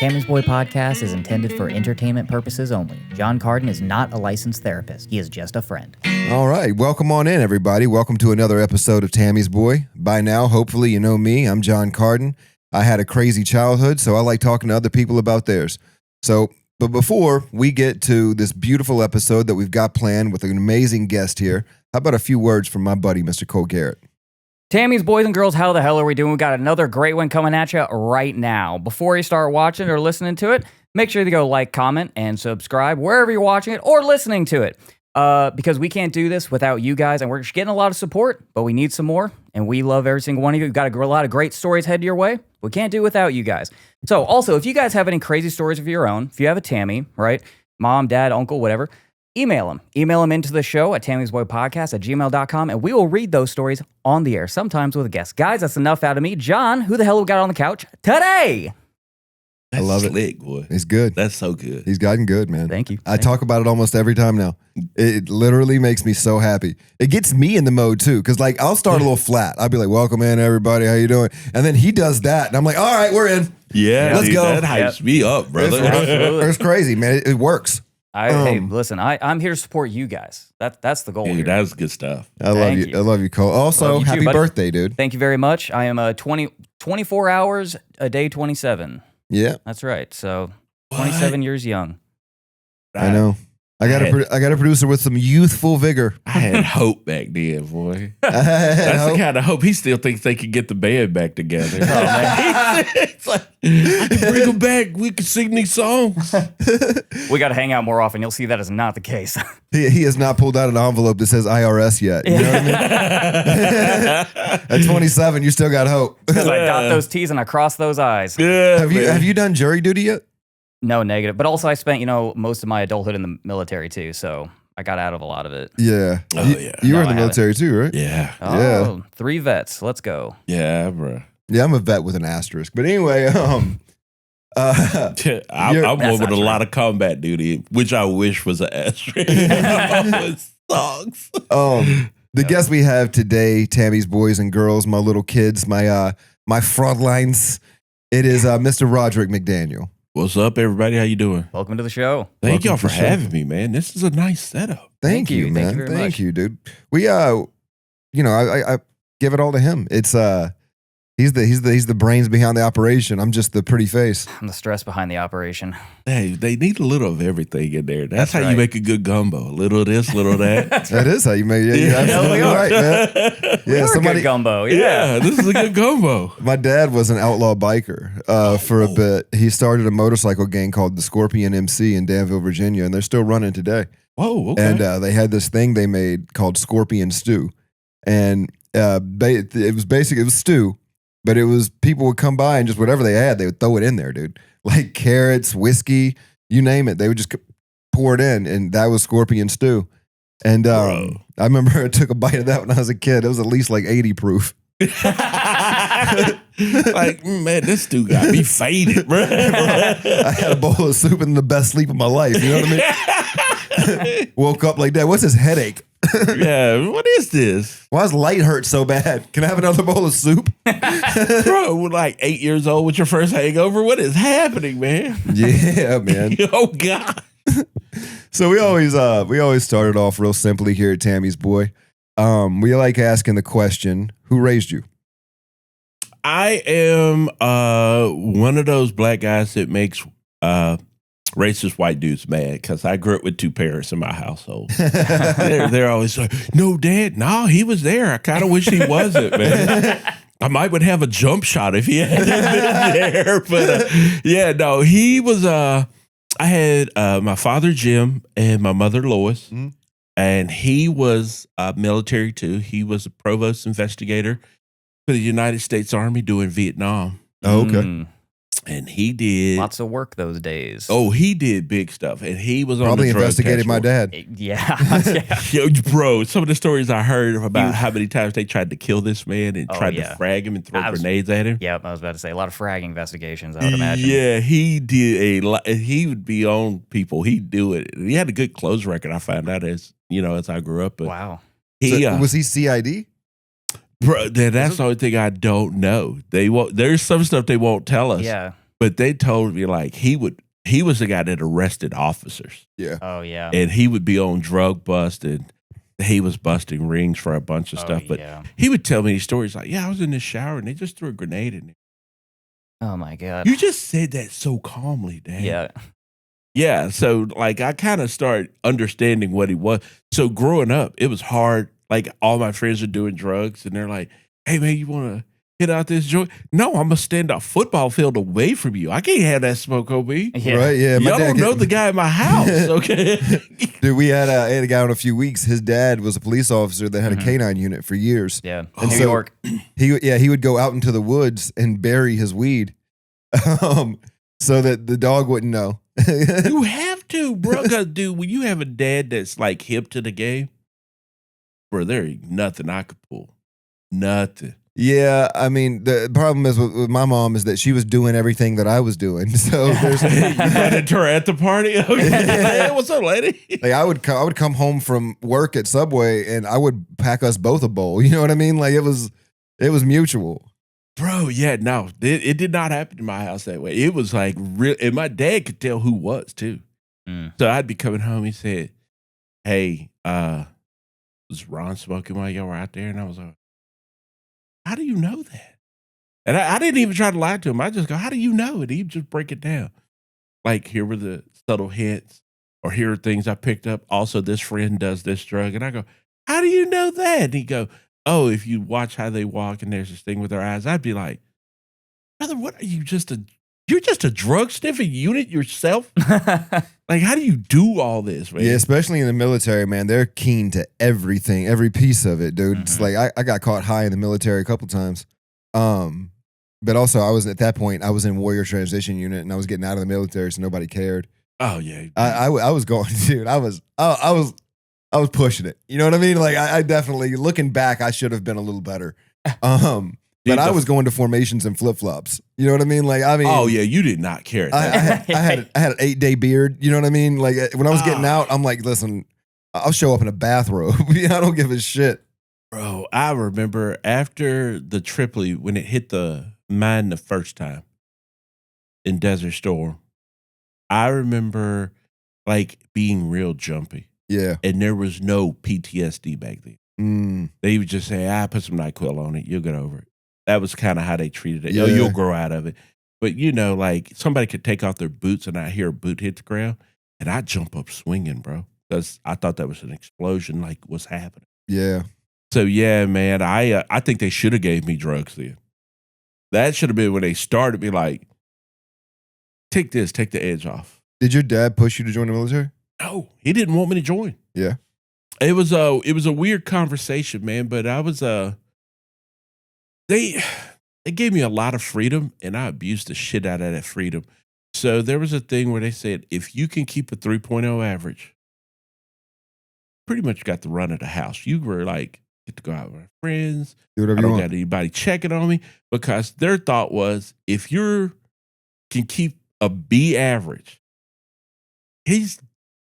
Tammy's Boy Podcast is intended for entertainment purposes only. John Carden is not a licensed therapist. He is just a friend. All right. Welcome on in, everybody. Welcome to another episode of Tammy's Boy. By now, hopefully, you know me. I'm John Carden. I had a crazy childhood, so I like talking to other people about theirs. But before we get to this beautiful episode that we've got planned with an amazing guest here, how about a few words from my buddy, Mr. Cole Garrett? Tammy's boys and girls, how the hell are we doing? We got another great one coming at you right now. Before you start watching or listening to it, make sure to go like, comment, and subscribe wherever you're watching it or listening to it. Because we can't do this without you guys, and we're getting a lot of support, but we need some more, and we love every single one of you. We've got a lot of great stories headed your way. We can't do it without you guys. So also, if you guys have any crazy stories of your own, if you have a Tammy, right, mom, dad, uncle, whatever, email them. Email them into the show at TammysBoyPodcast@gmail.com, and we will read those stories on the air, sometimes with a guest. Guys, that's enough out of me. John, who the hell we got on the couch today? I love slick, boy. He's good. That's so good. He's gotten good, man. Thank you. I talk about it almost every time now. It literally makes me so happy. It gets me in the mode, too, because, like, I'll start a little flat. I'll be like, welcome in, everybody. How you doing? And then he does that, and I'm like, all right, we're in. Yeah, let's go. That hypes me up, brother. It's crazy, man. It works. Hey, listen, I'm here to support you guys. That's the goal. Dude, here. that's good stuff. I love you. I love you, Cole. Also, you too, happy buddy. birthday, dude. Thank you very much. I am 24 hours a day, 27. Yeah, That's right. So 27 years young. I know. I got a producer with some youthful vigor. I had hope back then, boy. That's the kind of hope he still thinks they could get the band back together. Oh, man. It's like, I can bring them back. We can sing these songs. We got to hang out more often. You'll see that is not the case. He has not pulled out an envelope that says IRS yet. You know what I mean? At 27, you still got hope. Because I dot those T's and I cross those I's. Yeah, Have you done jury duty yet? No, negative. But also I spent, most of my adulthood in the military too. So I got out of a lot of it. Yeah. Oh, yeah. You were No, in the military too, right? Yeah. Oh, Yeah. 3 vets. Let's go. Yeah, bro. Yeah, I'm a vet with an asterisk. But anyway, I'm one with not a true. lot of combat duty, which I wish was an asterisk. It sucks. The guest we have today, Tammy's boys and girls, my little kids, my fraud lines. It is Mr. Roderick McDaniel. What's up, everybody? How you doing? Welcome to the show. Thank y'all for to the show. having me, man. This is a nice setup. Thank you, Thank man. you very Thank much. you, dude. We I give it all to him. It's he's the brains behind the operation. I'm just the pretty face. I'm the stress behind the operation. Hey, they need a little of everything in there. That's how right. you make a good gumbo. A little of this, little of that. That is how you make it. You're absolutely we are. right, man. Yeah, We're a good gumbo. Yeah, this is a good gumbo. My dad was an outlaw biker for a bit. He started a motorcycle gang called the Scorpion MC in Danville, Virginia, and they're still running today. Whoa, okay. And they had this thing they made called Scorpion Stew, and it was stew, but it was people would come by and just whatever they had, they would throw it in there, dude. Like carrots, whiskey, you name it, they would just pour it in, and that was Scorpion Stew. And I remember I took a bite of that when I was a kid. It was at least like 80 proof. Like, man, this dude got me faded, bro. I had a bowl of soup and the best sleep of my life. You know what I mean? Woke up like that. What's this headache? Yeah, what is this? Why does light hurt so bad? Can I have another bowl of soup? Bro, we're like 8 years old with your first hangover. What is happening, man? Yeah, man. Oh, God. So we always started off real simply here at Tammy's Boy. We like asking the question, who raised you? I am one of those black guys that makes racist white dudes mad because I grew up with 2 parents in my household. they're always like, no, Dad, no, he was there. I kind of wish he wasn't, man. I might would have a jump shot if he had been there. But yeah, no, he was, I had my father, Jim, and my mother, Lois. Mm-hmm. And he was military too. He was a provost investigator for the United States Army doing Vietnam. Oh, okay. And he did Lots of work those days. Oh, he did big stuff, and he was probably on the investigated my dad. Yeah. Yo, bro, some of the stories I heard about how many times they tried to kill this man and tried to frag him and throw grenades at him. Yep, I was about to say a lot of fragging investigations, I would imagine. Yeah, he did a lot. He would be on people. He'd do it. He had a good close record. I found out as I grew up. But wow. Was he CID? Bro, that's the only thing I don't know. There's some stuff they won't tell us. Yeah. But they told me like he was the guy that arrested officers. Yeah. Oh yeah. And he would be on drug bust and he was busting rings for a bunch of stuff. But he would tell me these stories like, yeah, I was in the shower and they just threw a grenade in it. Oh my God. You just said that so calmly, Dan. Yeah. Yeah. So like I kind of started understanding what he was. So growing up, it was hard. Like all my friends are doing drugs and they're like, hey man, you want to hit out this joint? No, I'm gonna stand a football field away from you. I can't have that smoke on me. Yeah. Right? Yeah. Y'all don't know the guy in my house, okay? Dude, we had a guy in a few weeks. His dad was a police officer that had a canine unit for years. Yeah. And New so York. He would go out into the woods and bury his weed, so that the dog wouldn't know. You have to, bro. 'Cause, dude, when you have a dad that's like hip to the game, bro, there ain't nothing I could pull. Nothing. Yeah, I mean, the problem is with my mom is that she was doing everything that I was doing. So there's You ran into her at the party? Okay. Hey, what's up, lady? like I would come home from work at Subway and I would pack us both a bowl. You know what I mean? Like it was mutual. Bro, yeah, no. It did not happen in my house that way. It was like real, and my dad could tell who was too. So I'd be coming home, he said, hey, was Ron smoking while y'all were out there? And I was like, how do you know that? And I didn't even try to lie to him. I just go, how do you know? And he'd just break it down. Like, here were the subtle hints, or here are things I picked up. Also, this friend does this drug. And I go, how do you know that? And he go, oh, if you watch how they walk and there's this thing with their eyes. I'd be like, brother, what are you you're just a drug sniffing unit yourself? Like, how do you do all this, man? Yeah, especially in the military, man. They're keen to everything, every piece of it, dude. It's like I got caught high in the military a couple times. But also I was at that point, I was in warrior transition unit and I was getting out of the military, so nobody cared. Oh yeah. I was going, dude. I was pushing it. You know what I mean? Like I definitely, looking back, I should have been a little better. But I was going to formations and flip flops. You know what I mean? Like I mean, oh yeah, you did not care. I had an 8-day beard. You know what I mean? Like when I was getting out, I'm like, listen, I'll show up in a bathrobe. I don't give a shit. Bro, I remember after the Tripoli, when it hit the mine the first time in Desert Storm, I remember like being real jumpy. Yeah. And there was no PTSD back then. They would just say, put some NyQuil on it. You'll get over it. That was kind of how they treated it. Yeah. You'll grow out of it. But, you know, like somebody could take off their boots and I hear a boot hit the ground and I jump up swinging, bro. Because I thought that was an explosion, like what's happening. Yeah. So, yeah, man, I think they should have gave me drugs then. That should have been when they started me like, take this, take the edge off. Did your dad push you to join the military? No, he didn't want me to join. Yeah. It was a weird conversation, man, but I was they gave me a lot of freedom and I abused the shit out of that freedom. So there was a thing where they said, if you can keep a 3.0 average, pretty much got the run of the house. You were like, get to go out with my friends. Do whatever I you don't want. got anybody checking on me, because their thought was, if you can keep a B average, he's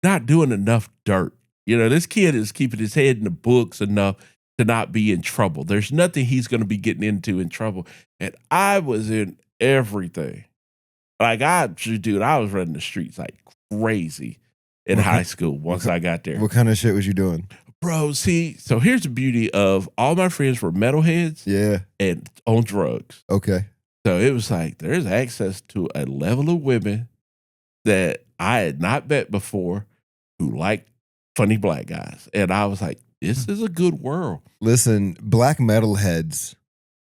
not doing enough dirt. You know, this kid is keeping his head in the books enough to not be in trouble. There's nothing he's going to be getting into in trouble. And I was in everything. Like I was running the streets like crazy in high school once I got there. What kind of shit was you doing? Bro, see, so here's the beauty of all my friends were metalheads. Yeah. And on drugs. Okay. So it was like, there's access to a level of women that I had not met before who liked funny black guys. And I was like, this is a good world. Listen, black metalheads,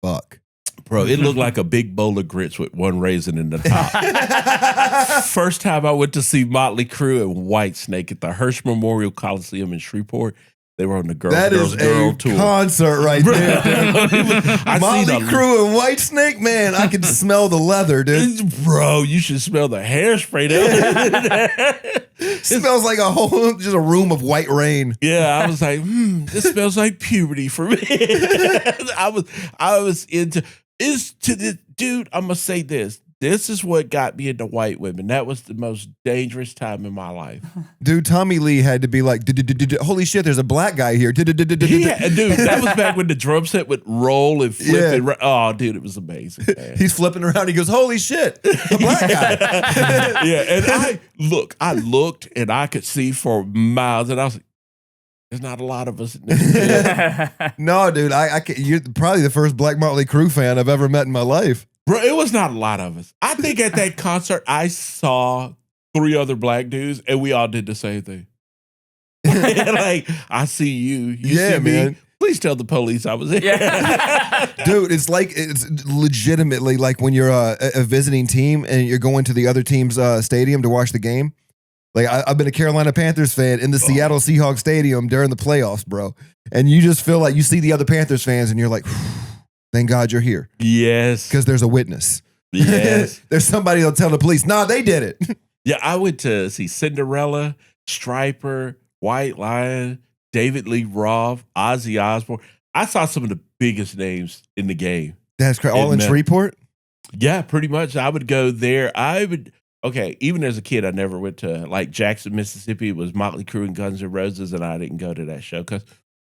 fuck. Bro, it looked like a big bowl of grits with one raisin in the top. First time I went to see Motley Crue and Whitesnake at the Hearst Memorial Coliseum in Shreveport. They were on the Girls Girl tour. Concert right there, dude. Motley seen Crue and Whitesnake, man, I can smell the leather, dude. Bro, you should smell the hairspray. Smells like just a room of white rain. Yeah, I was like, this smells like puberty for me. I was into dude, I'm gonna say this. this is what got me into white women. That was the most dangerous time in my life. Dude, Tommy Lee had to be like, holy shit, there's a black guy here. Yeah, dude, that was back when the drum set would roll and flip. Yeah. Oh, dude, it was amazing, man. He's flipping around. He goes, holy shit, a black guy. Yeah, and I looked and I could see for miles, and I was like, there's not a lot of us in this. No, dude, you're probably the first Black Motley Crue fan I've ever met in my life. Bro, it was not a lot of us. I think at that concert, I saw 3 other black dudes, and we all did the same thing. Like, I see you. You see me. Man. Please tell the police I was here. Yeah. Dude, it's legitimately like when you're a visiting team and you're going to the other team's stadium to watch the game. Like, I've been a Carolina Panthers fan in the Seattle Seahawks stadium during the playoffs, bro. And you just feel like you see the other Panthers fans and you're like, thank God you're here. Yes. Because there's a witness. Yes. There's somebody that'll tell the police, nah, they did it. Yeah, I went to see Cinderella, Striper, White Lion, David Lee Roth, Ozzy Osbourne. I saw some of the biggest names in the game. That's crazy. All in Shreveport? Yeah, pretty much. I would go there. Okay, even as a kid, I never went to, like, Jackson, Mississippi. It was Motley Crue and Guns N' Roses, and I didn't go to that show because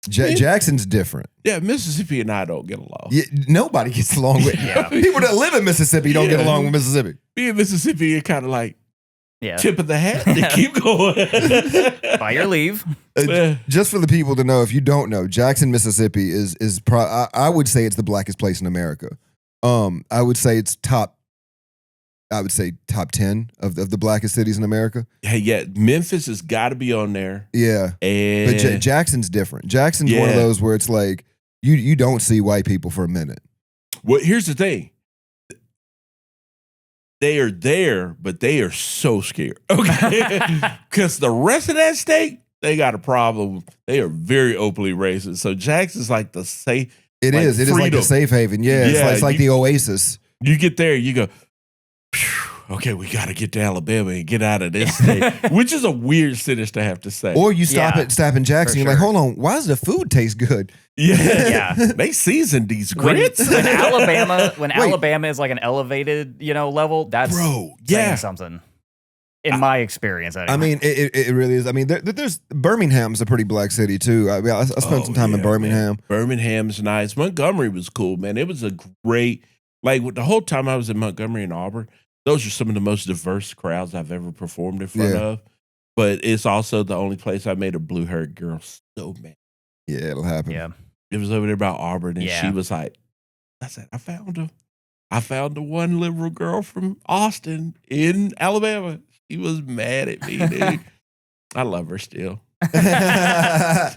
Jackson's different. Yeah, Mississippi and I don't get along. Yeah, nobody gets along with people that live in Mississippi don't get along with Mississippi. Me and Mississippi are kind of like tip of the hat to keep going. By your leave. Just for the people to know, if you don't know, Jackson, Mississippi is I would say it's the blackest place in America. I would say it's top 10 of the blackest cities in America. Hey, yeah, Memphis has got to be on there. Yeah, and but Jackson's different. Jackson's one of those where it's like you don't see white people for a minute. Well, here's the thing. They are there, but they are so scared. Okay, because the rest of that state, they got a problem. They are very openly racist. So Jackson's like the safe. It is like the safe haven. Yeah, it's like the oasis. You get there, you go, okay, we got to get to Alabama and get out of this state, which is a weird sentence to have to say. Or you stop in Jackson, you're like, hold on, why does the food taste good? Yeah. They seasoned these grits. When Alabama is like an elevated, level, that's saying something. In my experience, anyway. I mean, it really is. I mean, there's Birmingham's a pretty black city too. I mean, I spent some time in Birmingham. Man. Birmingham's nice. Montgomery was cool, man. It was a great, like, the whole time I was in Montgomery and Auburn, those are some of the most diverse crowds I've ever performed in front of. But it's also the only place I made a blue-haired girl so mad. Yeah, it'll happen. Yeah. It was over there by Auburn, and she was like, I said, I found her. I found the one liberal girl from Austin in Alabama. She was mad at me, dude. I love her still. But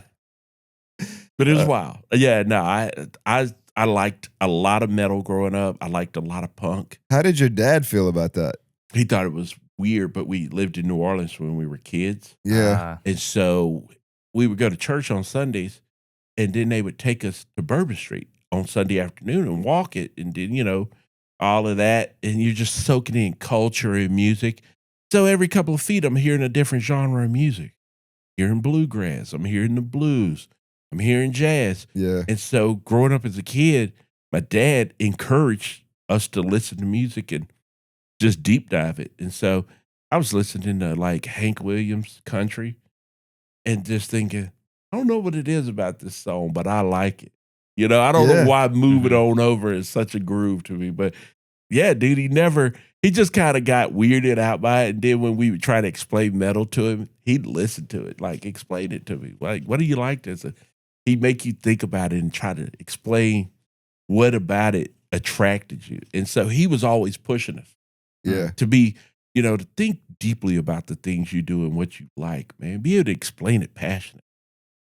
it was wild. Yeah, no, I liked a lot of metal growing up. I liked a lot of punk. How did your dad feel about that? He thought it was weird, but we lived in New Orleans when we were kids. Yeah. And so we would go to church on Sundays, and then they would take us to Bourbon Street on Sunday afternoon and walk it, and then, all of that. And you're just soaking in culture and music. So every couple of feet, I'm hearing a different genre of music. Hearing bluegrass. I'm hearing the blues. I'm hearing jazz. Yeah. And so growing up as a kid, my dad encouraged us to listen to music and just deep dive it. And so I was listening to like Hank Williams country and just thinking, I don't know what it is about this song, but I like it. I don't know why Move It On Over is such a groove to me. But yeah, dude, he just kind of got weirded out by it. And then when we would try to explain metal to him, he'd listen to it, like explain it to me. Like, what do you like this? He'd make you think about it and try to explain what about it attracted you. And so he was always pushing us. Yeah. To be, to think deeply about the things you do and what you like, man. Be able to explain it passionately.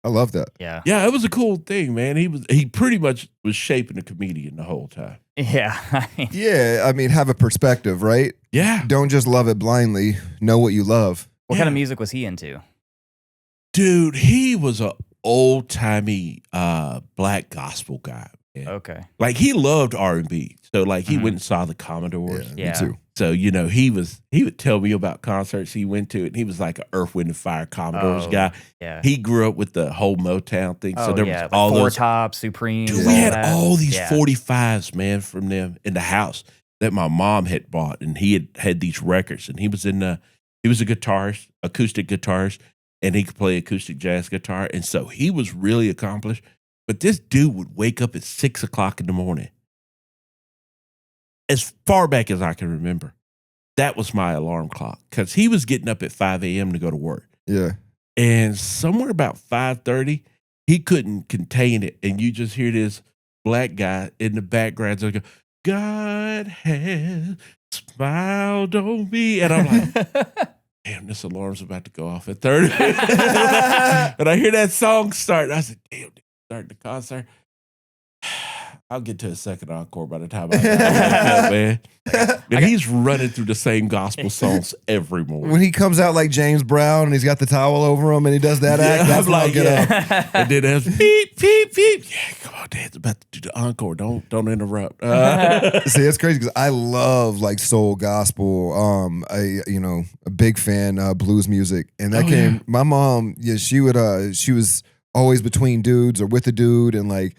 I love that. Yeah. Yeah, it was a cool thing, man. He pretty much was shaping a comedian the whole time. Yeah. Yeah, I mean, have a perspective, right? Yeah. Don't just love it blindly. Know what you love. What kind of music was he into? Dude, he was a old-timey black gospel guy. Man. Okay. Like, he loved R&B. So, like, he went and saw the Commodores. Yeah. Me too. So, he would tell me about concerts he went to, and he was like an Earth, Wind, and Fire Commodores guy. Yeah. He grew up with the whole Motown thing. So there was like all Four those Top, Supreme. Dude, we had all these 45s, man, from them in the house. that my mom had bought, and he had these records, and he was a guitarist, acoustic guitarist, and he could play acoustic jazz guitar, and so he was really accomplished. But this dude would wake up at 6 o'clock in the morning. As far back as I can remember, that was my alarm clock, because he was getting up at 5 a.m. to go to work. Yeah. And somewhere about 5:30, he couldn't contain it. And you just hear this black guy in the background go, God has smiled on me. And I'm like, damn, this alarm's about to go off at 30. And I hear that song start. And I said, damn, starting the concert. I'll get to a second encore by the time I wake up, man. And he's running through the same gospel songs every morning. When he comes out like James Brown and he's got the towel over him and he does that act, that's when I'll get up. And then there's beep, beep, beep. Yeah, come on, Dad's about to do the encore. Don't interrupt. See, it's crazy because I love like soul gospel. A big fan of blues music. And that came, my mom, she was always between dudes or with a dude, and like,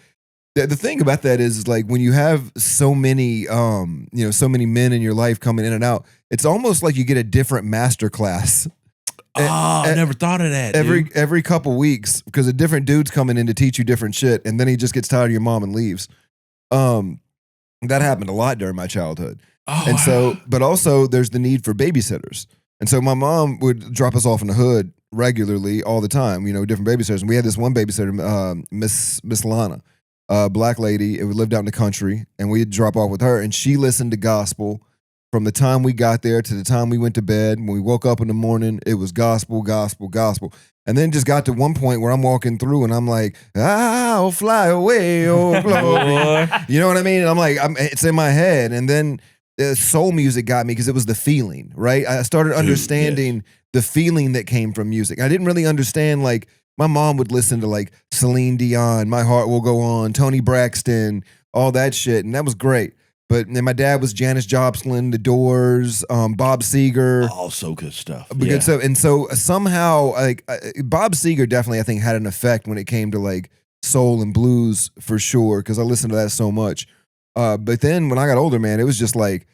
the thing about that is like when you have so many men in your life coming in and out, it's almost like you get a different master class. I never thought of that. Every couple weeks, because a different dude's coming in to teach you different shit, and then he just gets tired of your mom and leaves. That happened a lot during my childhood. But also there's the need for babysitters. And so my mom would drop us off in the hood regularly all the time, different babysitters. And we had this one babysitter, Miss Lana. Black lady, and we lived out in the country, and we'd drop off with her, and she listened to gospel from the time we got there to the time we went to bed. When we woke up in the morning, it was gospel, gospel, gospel. And then just got to one point where I'm walking through and I'm like, I'll fly away, oh glory. You know what I mean? And I'm like, it's in my head. And then soul music got me because it was the feeling, right? I started understanding the feeling that came from music. I didn't really understand, like, my mom would listen to like Celine Dion, My Heart Will Go On, Toni Braxton, all that shit, and that was great. But then my dad was Janis Joplin, The Doors, Bob Seger. Also good stuff. So somehow, like Bob Seger definitely, I think, had an effect when it came to like soul and blues for sure, because I listened to that so much. But then when I got older, man, it was just like,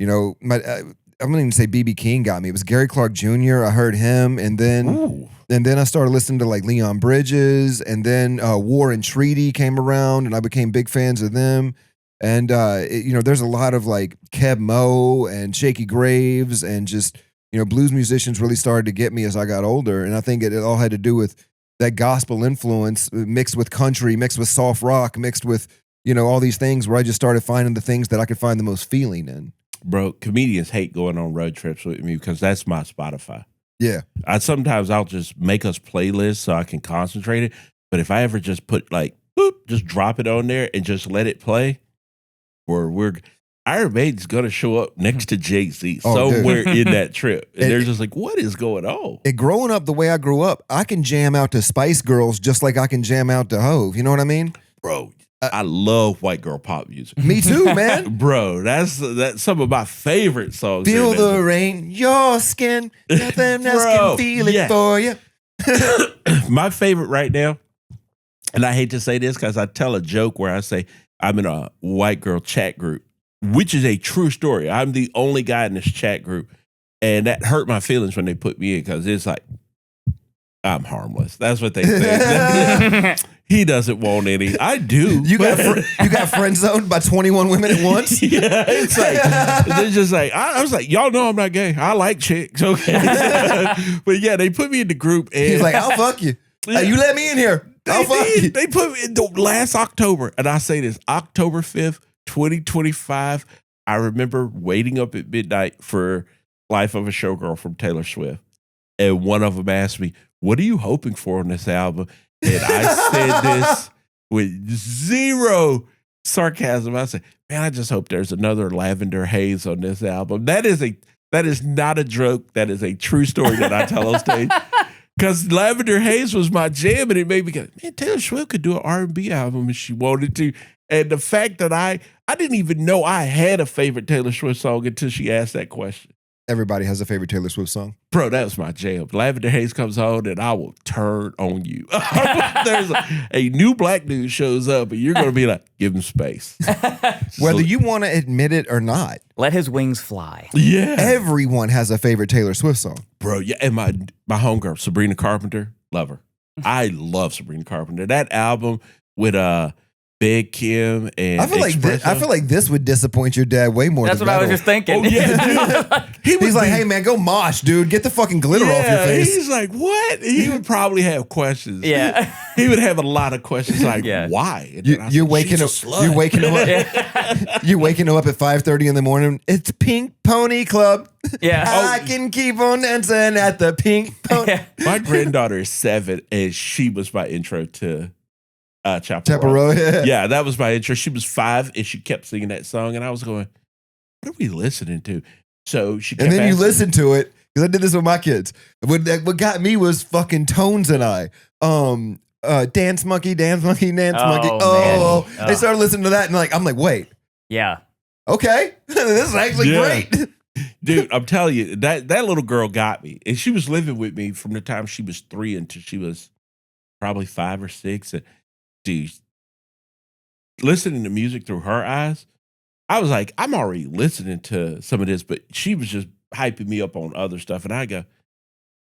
I'm gonna even say B.B. King got me. It was Gary Clark Jr. I heard him, and then I started listening to like Leon Bridges, and then War and Treaty came around, and I became big fans of them. And there's a lot of like Keb Mo and Shaky Graves, and just blues musicians really started to get me as I got older. And I think it all had to do with that gospel influence mixed with country, mixed with soft rock, mixed with all these things, where I just started finding the things that I could find the most feeling in. Bro, comedians hate going on road trips with me because that's my Spotify. Yeah. Sometimes I'll just make us playlists so I can concentrate it. But if I ever just put like, just drop it on there and just let it play, Iron Maiden's going to show up next to Jay-Z somewhere in that trip. And they're just like, what is going on? And growing up the way I grew up, I can jam out to Spice Girls just like I can jam out to Hove. You know what I mean? Bro, I love white girl pop music. Me too, man. Bro, that's some of my favorite songs. Feel the rain, your skin, nothing else can feel it for you. My favorite right now, and I hate to say this because I tell a joke where I say I'm in a white girl chat group, which is a true story. I'm the only guy in this chat group, and that hurt my feelings when they put me in, because it's like, I'm harmless. That's what they say. He doesn't want any. I do. You got friend zoned by 21 women at once? Yeah, it's like, they're just like, I was like, y'all know I'm not gay. I like chicks, okay? But yeah, they put me in the group. And he's like, I'll fuck you. Yeah. Hey, you let me in here. I'll fuck you. They put me in the last October. And I say this, October 5th, 2025, I remember waiting up at midnight for Life of a Showgirl from Taylor Swift. And one of them asked me, what are you hoping for on this album? And I said this with zero sarcasm. I said, man, I just hope there's another Lavender Haze on this album. That is not a joke. That is a true story that I tell on stage. Because Lavender Haze was my jam, and it made me go, man, Taylor Swift could do an R&B album if she wanted to. And the fact that I didn't even know I had a favorite Taylor Swift song until she asked that question. Everybody has a favorite Taylor Swift song. Bro, that was my jam. Lavender Haze comes on and I will turn on you. There's a new black dude shows up and you're going to be like, give him space. Whether you want to admit it or not. Let his wings fly. Yeah. Everyone has a favorite Taylor Swift song. Bro, yeah. And my homegirl, Sabrina Carpenter, love her. I love Sabrina Carpenter. That album with Big Kim and I feel like this would disappoint your dad way more. That's what I was just thinking. Oh, yeah, dude. He's like, hey man, go mosh, dude. Get the fucking glitter off your face. He's like, what? He would probably have questions. Yeah. He would have a lot of questions like, Yeah. why? And You're waking him up at 5:30 in the morning. It's Pink Pony Club. Yeah. I can keep on dancing at the Pink Pony. Yeah. My granddaughter is 7 and she was my intro to Chaparral. Chaparral, Yeah, that was my intro. She was 5 and she kept singing that song and I was going, what are we listening to? So she kept And then you asking- listen to it, because I did this with my kids. What got me was fucking Tones and I. Dance Monkey, Dance Monkey, Dance Monkey. Oh, man. They started listening to that and I'm like, wait, Yeah. okay. This is actually great. Dude, I'm telling you, that little girl got me. And she was living with me from the time she was 3 until she was probably 5 or 6. And dude, listening to music through her eyes, I was like, I'm already listening to some of this, but she was just hyping me up on other stuff. And I go,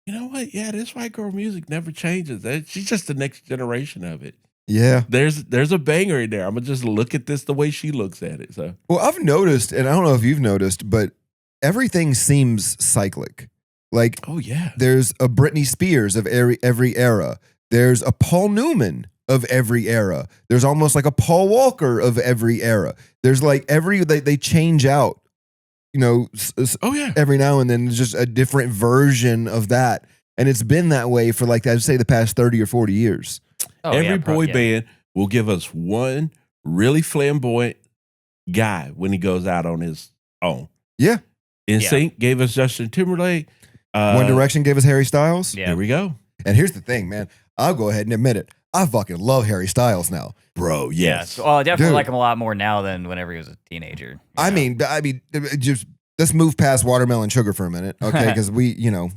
you know what? Yeah, this white girl music never changes. She's just the next generation of it. Yeah. There's a banger in there. I'm going to just look at this the way she looks at it. So, Well, I've noticed, and I don't know if you've noticed, but everything seems cyclic. Like, oh, yeah. there's a Britney Spears of every era. There's a Paul Newman of every era. There's almost like a Paul Walker of every era. There's like they change out, Oh, yeah. every now and then. There's just a different version of that. And it's been that way for like, I'd say the past 30 or 40 years. Oh, Every yeah, boy yeah. band will give us one really flamboyant guy when he goes out on his own. Yeah. NSYNC gave us Justin Timberlake. One Direction gave us Harry Styles. Yeah. There we go. And here's the thing, man. I'll go ahead and admit it. I fucking love Harry Styles now. Bro, Yeah. yes. Well, I definitely Dude. like him a lot more now than whenever he was a teenager. you I know? mean, just let's move past Watermelon Sugar for a minute, okay? Because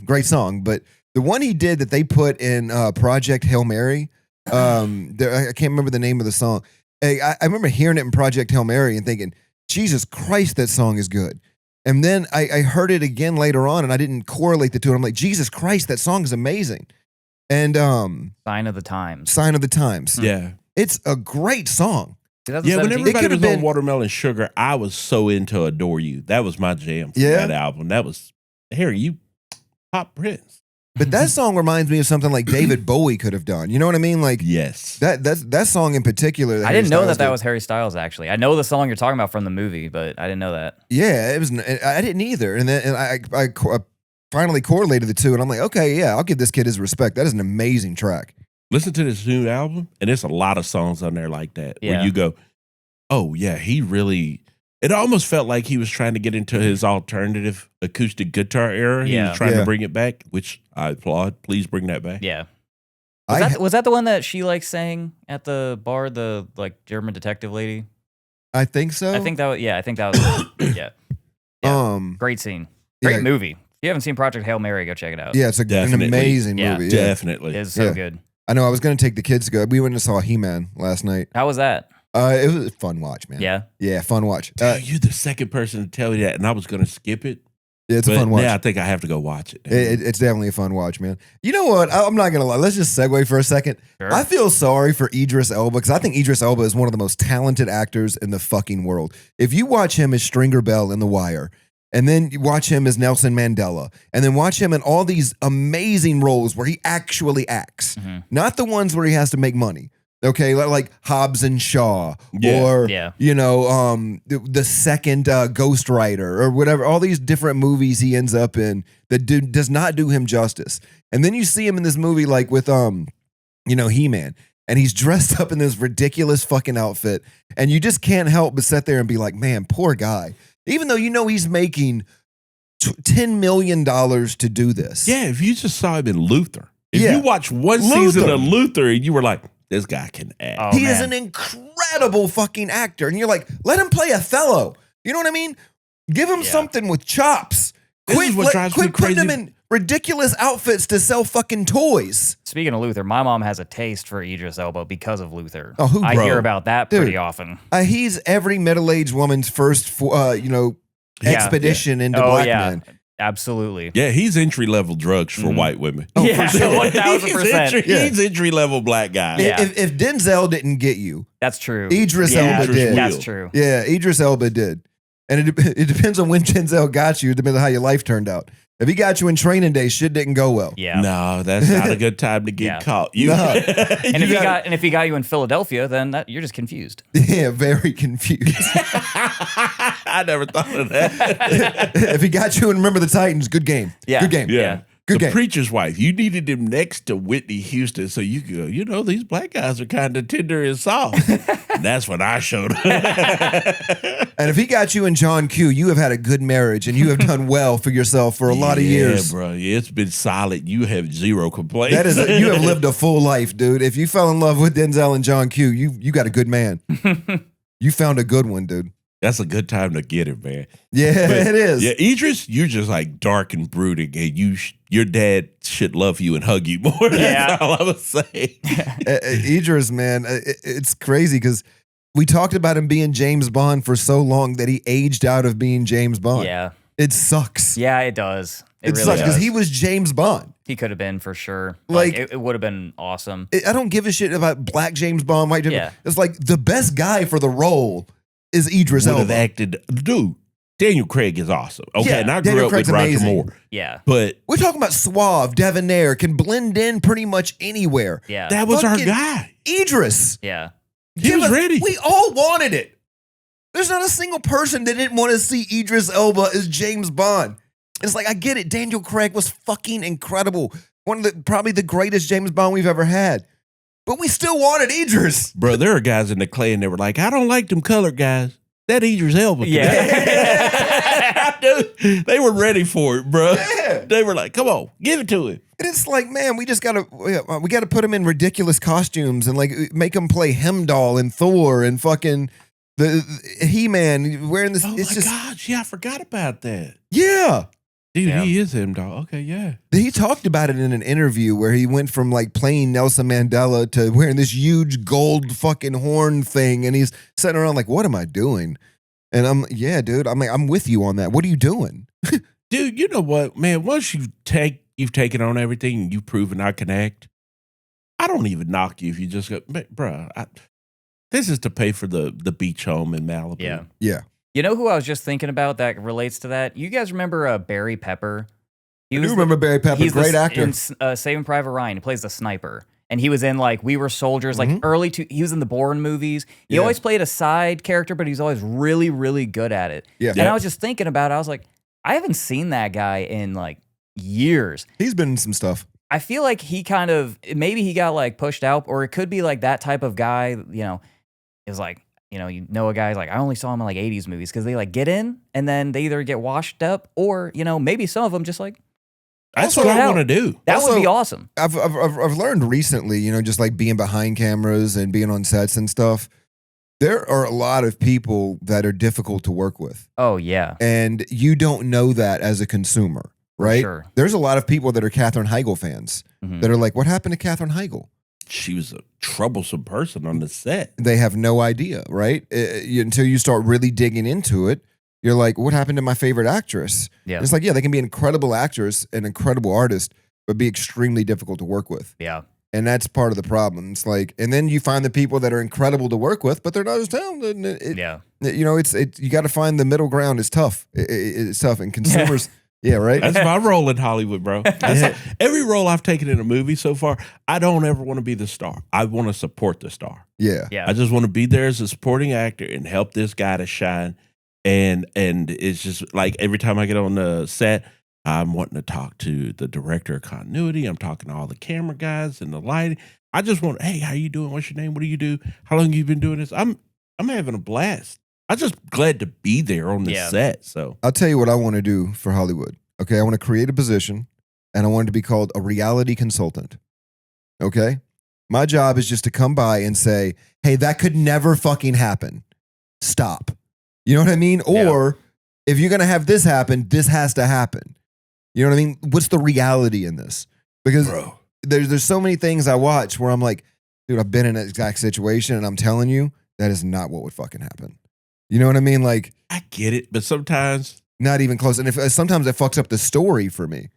great song, but the one he did that they put in Project Hail Mary, I can't remember the name of the song. I remember hearing it in Project Hail Mary and thinking, Jesus Christ, that song is good. And then I heard it again later on, and I didn't correlate the two. And I'm like, Jesus Christ, that song is amazing. And Sign of the Times. Sign of the Times. Yeah. It's a great song. Yeah, when 2017? everybody could've was been- on Watermelon Sugar, I was so into Adore You. That was my jam for Yeah. that album. That was, Harry, you pop Prince. But that song reminds me of something like David Bowie could have done. You know what I mean? Like Yes. that song in particular. That I didn't know Harry that Styles did. was Harry Styles, actually. I know the song you're talking about from the movie, but I didn't know that. Yeah, it was. I didn't either, and then I finally correlated the two, and I'm like, okay, yeah, I'll give this kid his respect. That is an amazing track. Listen to this new album, and there's a lot of songs on there like that where Yeah. you go, oh, yeah, he really. It almost felt like he was trying to get into his alternative acoustic guitar era. He Yeah. was trying Yeah. to bring it back, which I applaud. Please bring that back. Yeah. I Was that the one that she like sang at the bar, the like German detective lady? I think so. I think that was yeah. Yeah. Great scene. Great Yeah. movie. If you haven't seen Project Hail Mary, go check it out. Yeah, it's an Definitely. amazing Yeah. movie. Yeah. Definitely. It's so Yeah. good. I know. I was going to take the kids to go. We went and saw He-Man last night. How was that? It was a fun watch, man. Yeah. Yeah, fun watch. Dude, you're the second person to tell me that, and I was going to skip it. Yeah, it's a But fun watch. now I think I have to go watch it. It's definitely a fun watch, man. You know what? I'm not gonna lie. Let's just segue for a second. Sure. I feel sorry for Idris Elba because I think Idris Elba is one of the most talented actors in the fucking world. If you watch him as Stringer Bell in The Wire, and then you watch him as Nelson Mandela, and then watch him in all these amazing roles where he actually acts, Mhm. not the ones where he has to make money. Okay, like Hobbs and Shaw, Yeah. or Yeah. the second Ghost Rider, or whatever. All these different movies he ends up in that does not do him justice. And then you see him in this movie like with He-Man, and he's dressed up in this ridiculous fucking outfit, and you just can't help but sit there and be like, man, poor guy. Even though he's making $10 million to do this. Yeah, if you just saw him in Luther. If Yeah. you watch one Luther. season of Luther and you were like, this guy can act. Oh, He is man. an incredible fucking actor. And you're like, let him play Othello. You know what I mean? Give him Yeah. something with chops. This is what drives me Quit putting crazy. them in ridiculous outfits to sell fucking toys. Speaking of Luther, my mom has a taste for Idris Elba because of Luther. Oh, who, I bro? hear about that Dude. pretty often. He's every middle-aged woman's first, expedition into black men. Absolutely. Yeah, he's entry-level drugs for white women. Oh, Yeah, for sure. 1000%. He's entry-level black guy. Yeah. If Denzel didn't get you, That's true. Idris Yeah, Elba did. That's true. Yeah, Idris Elba did. And it depends on when Denzel got you. It depends on how your life turned out. If he got you in Training Day, shit didn't go well. Yeah. No, that's not a good time to get caught. No. And if he got you in Philadelphia, then you're just confused. Yeah, very confused. I never thought of that. If he got you in Remember the Titans, good game. Yeah. Good game. Yeah. Good The game. preacher's wife. You needed him next to Whitney Houston so you could go, these black guys are kind of tender and soft. And that's when I showed up. And if he got you in John Q, you have had a good marriage and you have done well for yourself for a lot of years. Yeah, bro. It's been solid. You have zero complaints. That is, you have lived a full life, dude. If you fell in love with Denzel and John Q, you got a good man. You found a good one, dude. That's a good time to get it, man. Yeah, But, it is. Yeah, Idris, you're just like dark and brooding, and your dad should love you and hug you more. Yeah. That's all I would say. Idris, man, it's crazy because we talked about him being James Bond for so long that he aged out of being James Bond. Yeah. It sucks. Yeah, it does. It really sucks because does. he was James Bond. He could have been for sure. Like- it would have been awesome. I don't give a shit about black James Bond, white James Yeah. Bond. It's like the best guy for the role is Idris Would have Elba. acted, dude. Daniel Craig is awesome. Okay, Yeah, and I Daniel grew up Craig's with Roger amazing. Moore, Yeah. but We're talking about suave, debonair, can blend in pretty much anywhere. Yeah. that was our Fucking- guy. Idris. yeah. He was ready. We all wanted it. There's not a single person that didn't want to see Idris Elba as James Bond. It's like, I get it. Daniel Craig was fucking incredible. One of probably the greatest James Bond we've ever had. But we still wanted Idris. Bro, there are guys in the Clay and they were like, I don't like them colored guys. That Idris Elba. Yeah. Dude, they were ready for it, bro. Yeah. They were like, come on, give it to him. And it's like, man, we gotta put him in ridiculous costumes and like make him play Hemdall and Thor and fucking the He-Man wearing this. Oh It's my just gosh, yeah, I forgot about that. yeah. Dude, Yeah. he is him, dog. Okay, yeah. He talked about it in an interview where he went from like playing Nelson Mandela to wearing this huge gold fucking horn thing, and he's sitting around like, "What am I doing?" And dude. I'm like, I'm with you on that. What are you doing? Dude, you know what, man? Once you've taken on everything and you've proven I can act, I don't even knock you if you just go, bro. This is to pay for the beach home in Malibu. Yeah. Yeah, You know who I was just thinking about that relates to that? You guys remember Barry Pepper? He I do remember Barry Pepper, he's great actor. in Saving Private Ryan. He plays the sniper. And he was in like We Were Soldiers, like he was in the Bourne movies. He Yeah. always played a side character, but he's always really, really good at it. Yeah. And I was just thinking about it. I was like, I haven't seen that guy in like years. He's been in some stuff. I feel like he kind of, maybe he got like pushed out, or it could be like that type of guy, is like, you know a guy's like, I only saw him in like 80s movies because they like get in and then they either get washed up or, maybe some of them just like, That's Also, what I hell, want to do. that Also- would be awesome. I've learned recently, just like being behind cameras and being on sets and stuff. There are a lot of people that are difficult to work with, Oh, yeah. and you don't know that as a consumer, right? Sure. There's a lot of people that are Katherine Heigl fans Mhm. that are like, "What happened to Katherine Heigl?" She was a troublesome person on the set. They have no idea, right? Until you start really digging into it, you're like, "What happened to my favorite actress?" Yeah. It's like, yeah, they can be an incredible actress, an incredible artist, but be extremely difficult to work with. Yeah. And that's part of the problem. It's like, and then you find the people that are incredible to work with, but they're not as talented. And Yeah. You got to find the middle ground. It's tough. It's tough. And consumers, yeah, right. That's my role in Hollywood, bro. Every role I've taken in a movie so far, I don't ever want to be the star. I want to support the star. Yeah. Yeah. I just want to be there as a supporting actor and help this guy to shine. And it's just like every time I get on the set, I'm wanting to talk to the director of continuity. I'm talking to all the camera guys and the lighting. I just want, hey, how you doing? What's your name? What do you do? How long have you been doing this? I'm having a blast. I'm just glad to be there on the Yeah. set. So I'll tell you what I want to do for Hollywood. Okay. I want to create a position and I want it to be called a reality consultant. Okay. My job is just to come by and say, hey, that could never fucking happen. Stop. You know what I mean? Yeah. Or if you're gonna have this happen, this has to happen. You know what I mean? What's the reality in this? Because there's so many things I watch where I'm like, dude, I've been in that exact situation, and I'm telling you, that is not what would fucking happen. You know what I mean? Like, I get it, but sometimes not even close. And if sometimes it fucks up the story for me.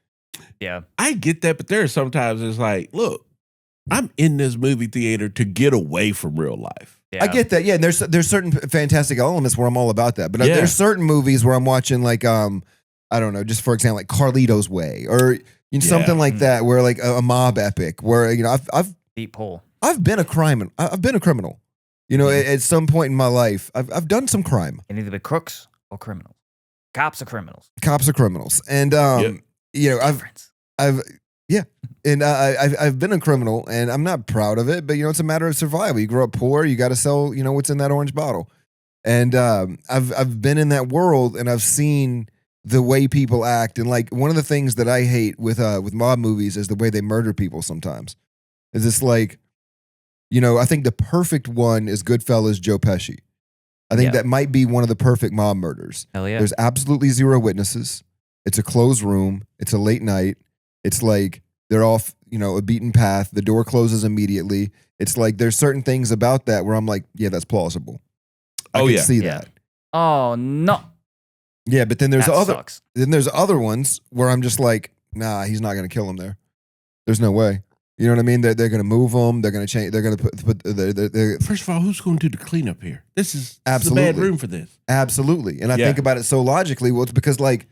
Yeah, I get that, but there are sometimes it's like, look, I'm in this movie theater to get away from real life. yeah. I get that. Yeah, and there's certain fantastic elements where I'm all about that. But Yeah. there's certain movies where I'm watching like I don't know, just for example, like Carlito's Way or something like that, where like a mob epic, where I've Deep pull. I've been a criminal. You know, at some point in my life, I've done some crime. Can either be crooks or criminals. Cops are criminals. Cops are criminals, and you know, I've been a criminal, and I'm not proud of it, but it's a matter of survival. You grow up poor, you got to sell, what's in that orange bottle, and I've been in that world, and I've seen the way people act, and like one of the things that I hate with mob movies is the way they murder people. Sometimes, is this like, I think the perfect one is Goodfellas, Joe Pesci. I think that might be one of the perfect mob murders. Hell yeah. There's absolutely zero witnesses. It's a closed room. It's a late night. It's like they're off, a beaten path. The door closes immediately. It's like there's certain things about that where I'm like, yeah, that's plausible. I can see that. Oh no. Yeah, but then there's sucks. other ones where I'm just like, nah, he's not going to kill him there. There's no way. You know what I mean? They're going to move them. They're going to change. They're going to put. First of all, who's going to do the cleanup here? This is a Absolutely. bad room for this. Absolutely. And I think about it so logically. Well, it's because like,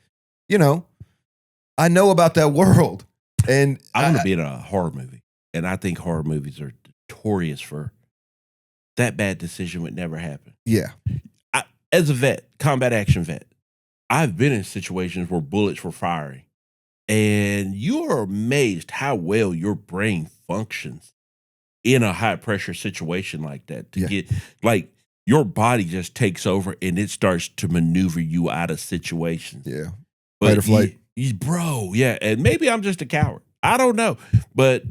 I know about that world. And I want to be in a horror movie. And I think horror movies are notorious for that bad decision would never happen. Yeah. As a vet, combat action vet, I've been in situations where bullets were firing. And you are amazed how well your brain functions in a high pressure situation like that. To get like your body just takes over and it starts to maneuver you out of situations. Yeah. But Fight or flight. Bro, yeah. And maybe I'm just a coward. I don't know. But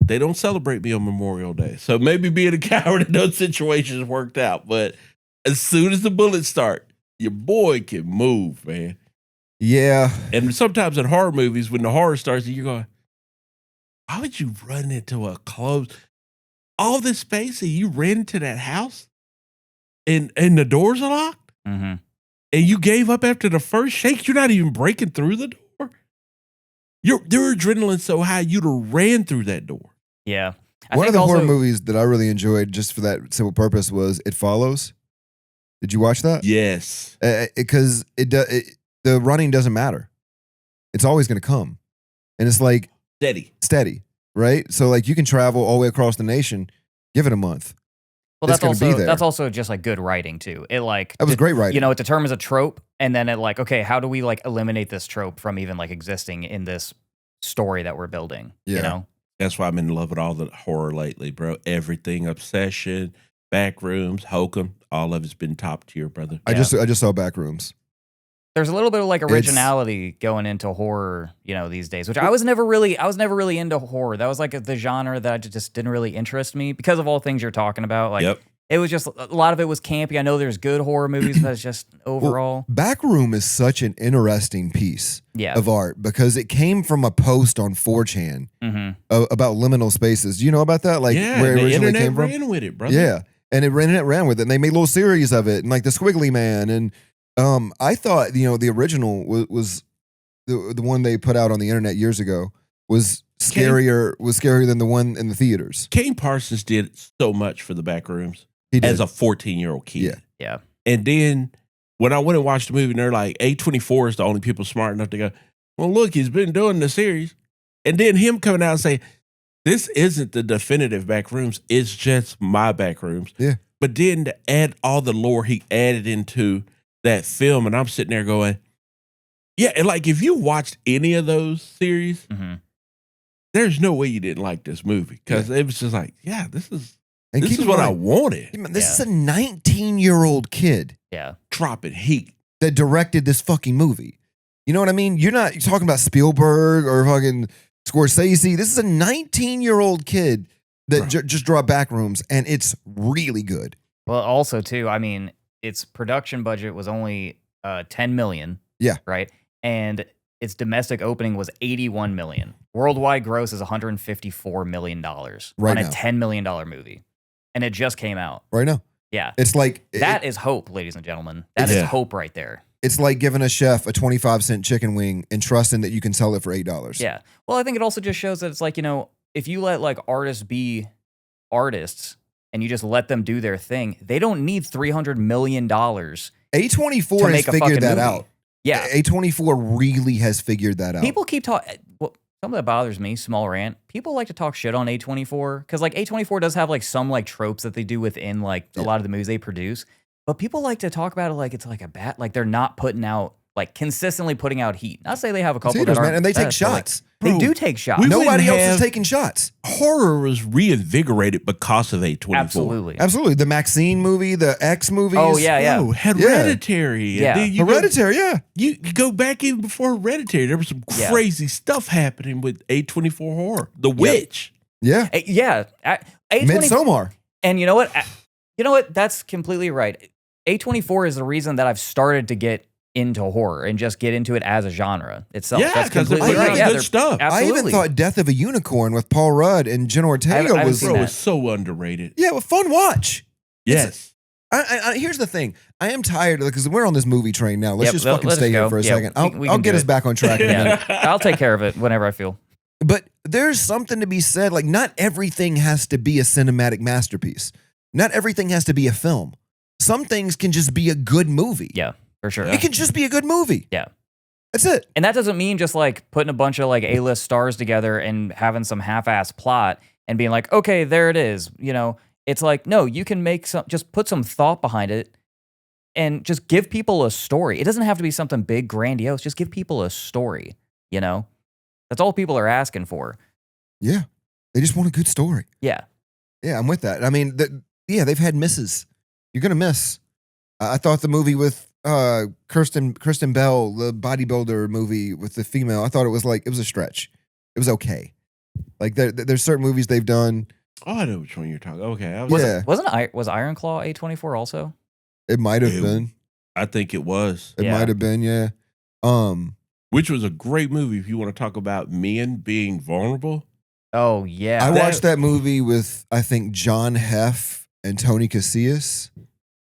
they don't celebrate me on Memorial Day. So maybe being a coward in those situations worked out. But as soon as the bullets start, your boy can move, man. Yeah. And sometimes in horror movies, when the horror starts, you're going, why would you run into a closed, all this space and you ran into that house and the doors are locked? Mm-hmm. And you gave up after the first shake? You're not even breaking through the door? Your adrenaline's so high, you'd have ran through that door. Yeah. One of the horror movies that I really enjoyed just for that simple purpose was It Follows. Did you watch that? Yes. Because the running doesn't matter. It's always going to come. And it's like steady, right? So like you can travel all the way across the nation, give it a month. Well, that's also just like good writing too. It like that was great writing. It determines a trope, and then it like, okay, how do we like eliminate this trope from even like existing in this story that we're building? Yeah. That's why I'm in love with all the horror lately, bro. Everything, Obsession, Backrooms, Hokum, all of it's been top tier, brother. I just saw Backrooms. There's a little bit of like originality going into horror, these days, which I was never really into horror. That was like the genre that just didn't really interest me because of all things you're talking about. Like it was just a lot of it was campy. I know there's good horror movies, but it's just overall. Backroom is such an interesting piece of art because it came from a post on 4chan about liminal spaces. Do you know about that? Like where it originally came from? Ran with it, brother. Yeah, and it ran with it. And they made little series of it, and like the Squiggly Man and. I thought the original was the one they put out on the internet years ago was scarier than the one in the theaters. Kane Parsons did so much for the Backrooms as a 14-year-old kid. Yeah. And then when I went and watched the movie, and they're like, A24 is the only people smart enough to go, well, look, he's been doing the series. And then him coming out and say, this isn't the definitive Backrooms, it's just my Backrooms. Yeah. But then to add all the lore he added into that film, and I'm sitting there going, yeah, and like if you watched any of those series, there's no way you didn't like this movie because it was just like, yeah, this is what I wanted. This is a 19-year-old kid, dropping heat that directed this fucking movie. You know what I mean? You're talking about Spielberg or fucking Scorsese. This is a 19-year-old kid that just dropped Backrooms, and it's really good. Well, also too, I mean. Its production budget was only 10 million. Yeah. Right. And its domestic opening was 81 million. Worldwide gross is $154 million Right on a now. $10 million movie. And it just came out. Right now. Yeah. It's like That is hope, ladies and gentlemen. That is hope right there. It's like giving a chef a 25-cent chicken wing and trusting that you can sell it for $8. Yeah. Well, I think it also just shows that it's like, if you let like artists be artists and you just let them do their thing, they don't need $300 million. A24 has figured that out. Yeah. A24 really has figured that out. People keep talking. Well, something that bothers me, small rant. People like to talk shit on A24 because like A24 does have like some like tropes that they do within like a lot of the movies they produce. But people like to talk about it like it's like a bat, like they're not putting out, like consistently putting out heat. Not say they have a couple that aren't, and they take best, shots. Like, they do take shots. Nobody else is taking shots. Horror was reinvigorated because of A24. Absolutely. The Maxine movie, the X movies. Oh yeah. Oh, Hereditary. Yeah. Hereditary. You go back even before Hereditary. There was some crazy stuff happening with A24 horror. The Witch. Yeah. Yeah. Midsommar. And you know what? That's completely right. A24 is the reason that I've started to get into horror and just get into it as a genre itself. Yeah, that's because completely right. good stuff. Absolutely. I even thought Death of a Unicorn with Paul Rudd and Jenna Ortega was so underrated. Yeah, well, fun watch. Yes. Here's the thing. I am tired because we're on this movie train now. Let's stay here for a second. I'll get us back on track in a minute. I'll take care of it whenever I feel. But there's something to be said. Like, not everything has to be a cinematic masterpiece. Not everything has to be a film. Some things can just be a good movie. Yeah, for sure. It can just be a good movie. Yeah. That's it. And that doesn't mean just like putting a bunch of like A-list stars together and having some half-ass plot and being like, okay, there it is. It's like, no, you can just put some thought behind it and just give people a story. It doesn't have to be something big, grandiose. Just give people a story, That's all people are asking for. Yeah. They just want a good story. Yeah. Yeah, I'm with that. I mean, they've had misses. You're going to miss. I thought the movie with Kristen Bell, the bodybuilder movie with the female, I thought it was a stretch. It was okay. Like there's certain movies they've done. Oh, I know which one you're talking. Okay. Was Iron Claw A24 also? It might have been. I think it was. It might have been, yeah. Which was a great movie if you want to talk about men being vulnerable. Oh, yeah. I watched that movie with, I think, John Heff and Tony Casillas.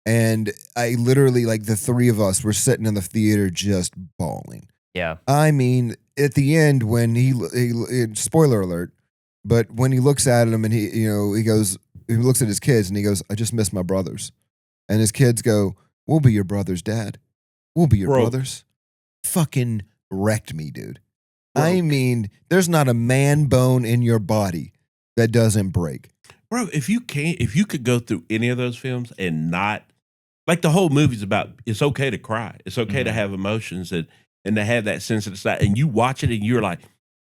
And I literally, like, the three of us were sitting in the theater just bawling. Yeah. I mean, at the end, when he spoiler alert, but when he looks at him and he looks at his kids and he goes, I just miss my brothers. And his kids go, we'll be your brothers, Dad. We'll be your brothers. Fucking wrecked me, dude. Bro. I mean, there's not a man bone in your body that doesn't break. Bro, if you could go through any of those films and not, like the whole movie's about, it's okay to cry. It's okay to have emotions and to have that sensitive side. And you watch it and you're like,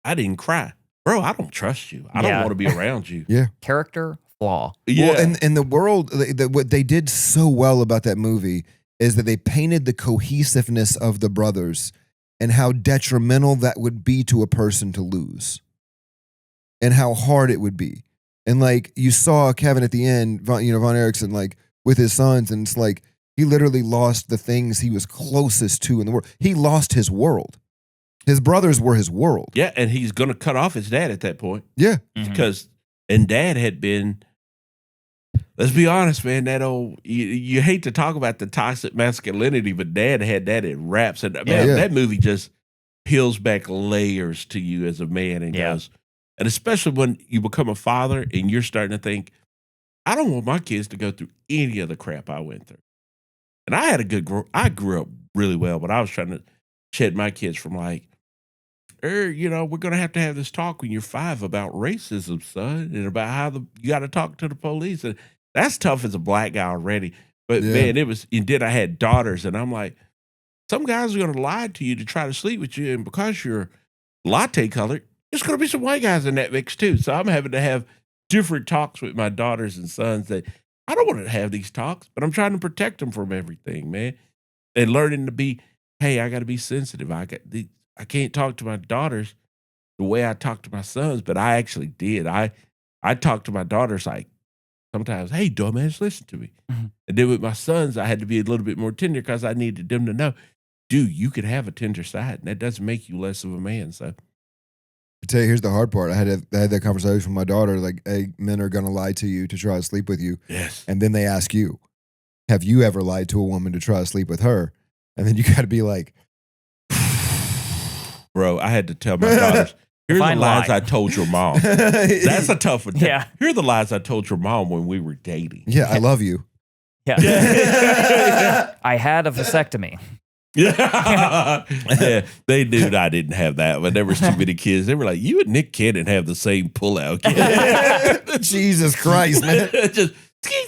I didn't cry. Bro, I don't trust you. I don't want to be around you. Yeah. Character flaw. Yeah. Well, and the world, what they did so well about that movie is that they painted the cohesiveness of the brothers and how detrimental that would be to a person to lose and how hard it would be. And like you saw Kevin at the end, Von Erickson, like with his sons, and it's like he literally lost the things he was closest to in the world. He lost his world. His brothers were his world. Yeah, and he's going to cut off his dad at that point. Yeah. Because, and dad had been, let's be honest, man, that old, you hate to talk about the toxic masculinity, but dad had that in wraps. And man, that movie just peels back layers to you as a man and goes, and especially when you become a father and you're starting to think, I don't want my kids to go through any of the crap I went through. And I had I grew up really well, but I was trying to shed my kids from like, we're going to have this talk when you're 5 about racism, son, and about how you got to talk to the police. And that's tough as a black guy already. But man, and then I had daughters, and I'm like, some guys are going to lie to you to try to sleep with you. And because you're latte colored, there's going to be some white guys in that mix too. So I'm having to have different talks with my daughters and sons that I don't want to have these talks, but I'm trying to protect them from everything, man. And learning to be, hey, I got to be sensitive. I can't talk to my daughters the way I talk to my sons, but I actually did. I talked to my daughters like sometimes, hey, dumbass, listen to me. Mhm. And then with my sons, I had to be a little bit more tender because I needed them to know, dude, you could have a tender side, and that doesn't make you less of a man. So, I tell you, here's the hard part. I had that conversation with my daughter. Like, hey, men are gonna lie to you to try to sleep with you, yes. and then they ask you, have you ever lied to a woman to try to sleep with her? And then you got to be like, Bro, I had to tell my daughters, here are the Fine lies line. I told your mom. That's a tough one. Yeah. Here are the lies I told your mom when we were dating. yeah, I love you. Yeah. I had a vasectomy. Yeah, they knew I didn't have that, but there was too many kids. They were like, you and Nick Cannon have the same pullout. Jesus Christ, man. Just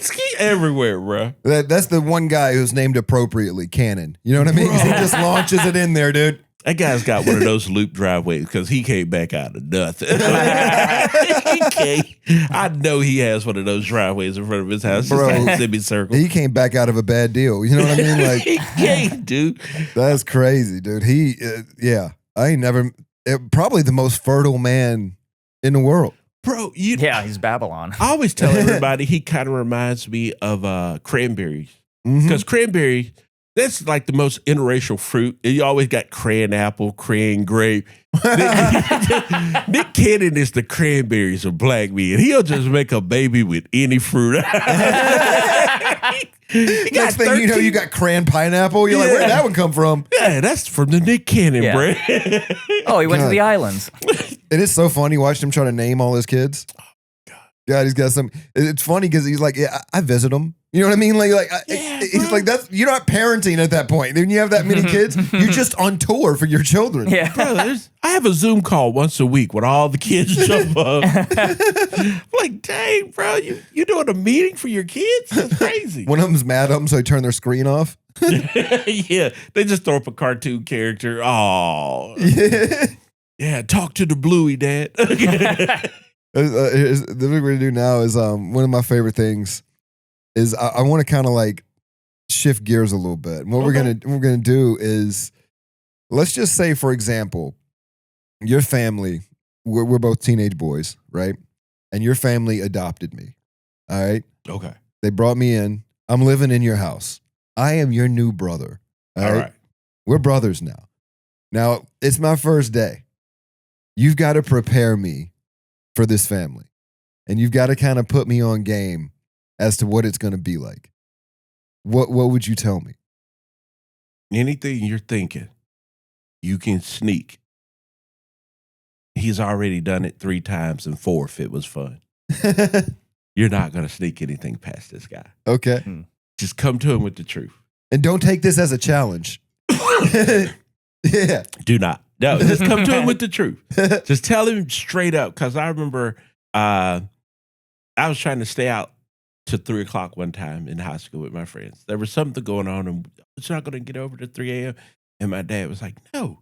ski everywhere, bro. That's the one guy who's named appropriately, Cannon. You know what I mean? 'Cause he just launches it in there, dude. That guy's got one of those loop driveways because he came back out of nothing. He can't. I know he has one of those driveways in front of his house. Bro, just like a semicircle. He came back out of a bad deal. You know what I mean? Like, He can't, dude. that's crazy, dude. Yeah, I ain't never, probably the most fertile man in the world. Bro, Yeah, he's Babylon. I always tell everybody he kind of reminds me of cranberries. Mhm. Because cranberry, that's like the most interracial fruit. You always got cran apple, cran grape. Nick Cannon is the cranberries of black men. He'll just make a baby with any fruit. Next thing you know, you got cran pineapple. You're like, where'd that one come from? Yeah, that's from the Nick Cannon Yeah. brand. Oh, he went to God. the islands. It is so funny watching him try to name all his kids. God, he's got some. It's funny because he's like, yeah, I visit them. You know what I mean? He's like, that's, you're not parenting at that point. Then you have that many kids, you're just on tour for your children. Yeah. Bro, I have a Zoom call once a week when all the kids jump up. I'm like, dang, bro, you doing a meeting for your kids? That's crazy. One of them's mad at them, so they turn their screen off. Yeah, they just throw up a cartoon character. Oh, yeah, talk to the bluey, Dad. The thing we're gonna do now is one of my favorite things is I want to kind of like shift gears a little bit. And what we're gonna do is, let's just say, for example, your family, we're both teenage boys, right? And your family adopted me. All right. Okay. They brought me in. I'm living in your house. I am your new brother. All right. We're brothers now. Now, it's my first day. You've got to prepare me for this family. And you've got to kind of put me on game as to what it's going to be like. What would you tell me? Anything you're thinking, you can sneak. He's already done it 3 times and 4 if it was fun. You're not going to sneak anything past this guy. Okay. Just come to him with the truth. And don't take this as a challenge. Yeah. Do not. No, just come to him with the truth. Just tell him straight up. Because I remember I was trying to stay out to 3 o'clock one time in high school with my friends. There was something going on, and it's not going to get over to 3 a.m. And my dad was like, no.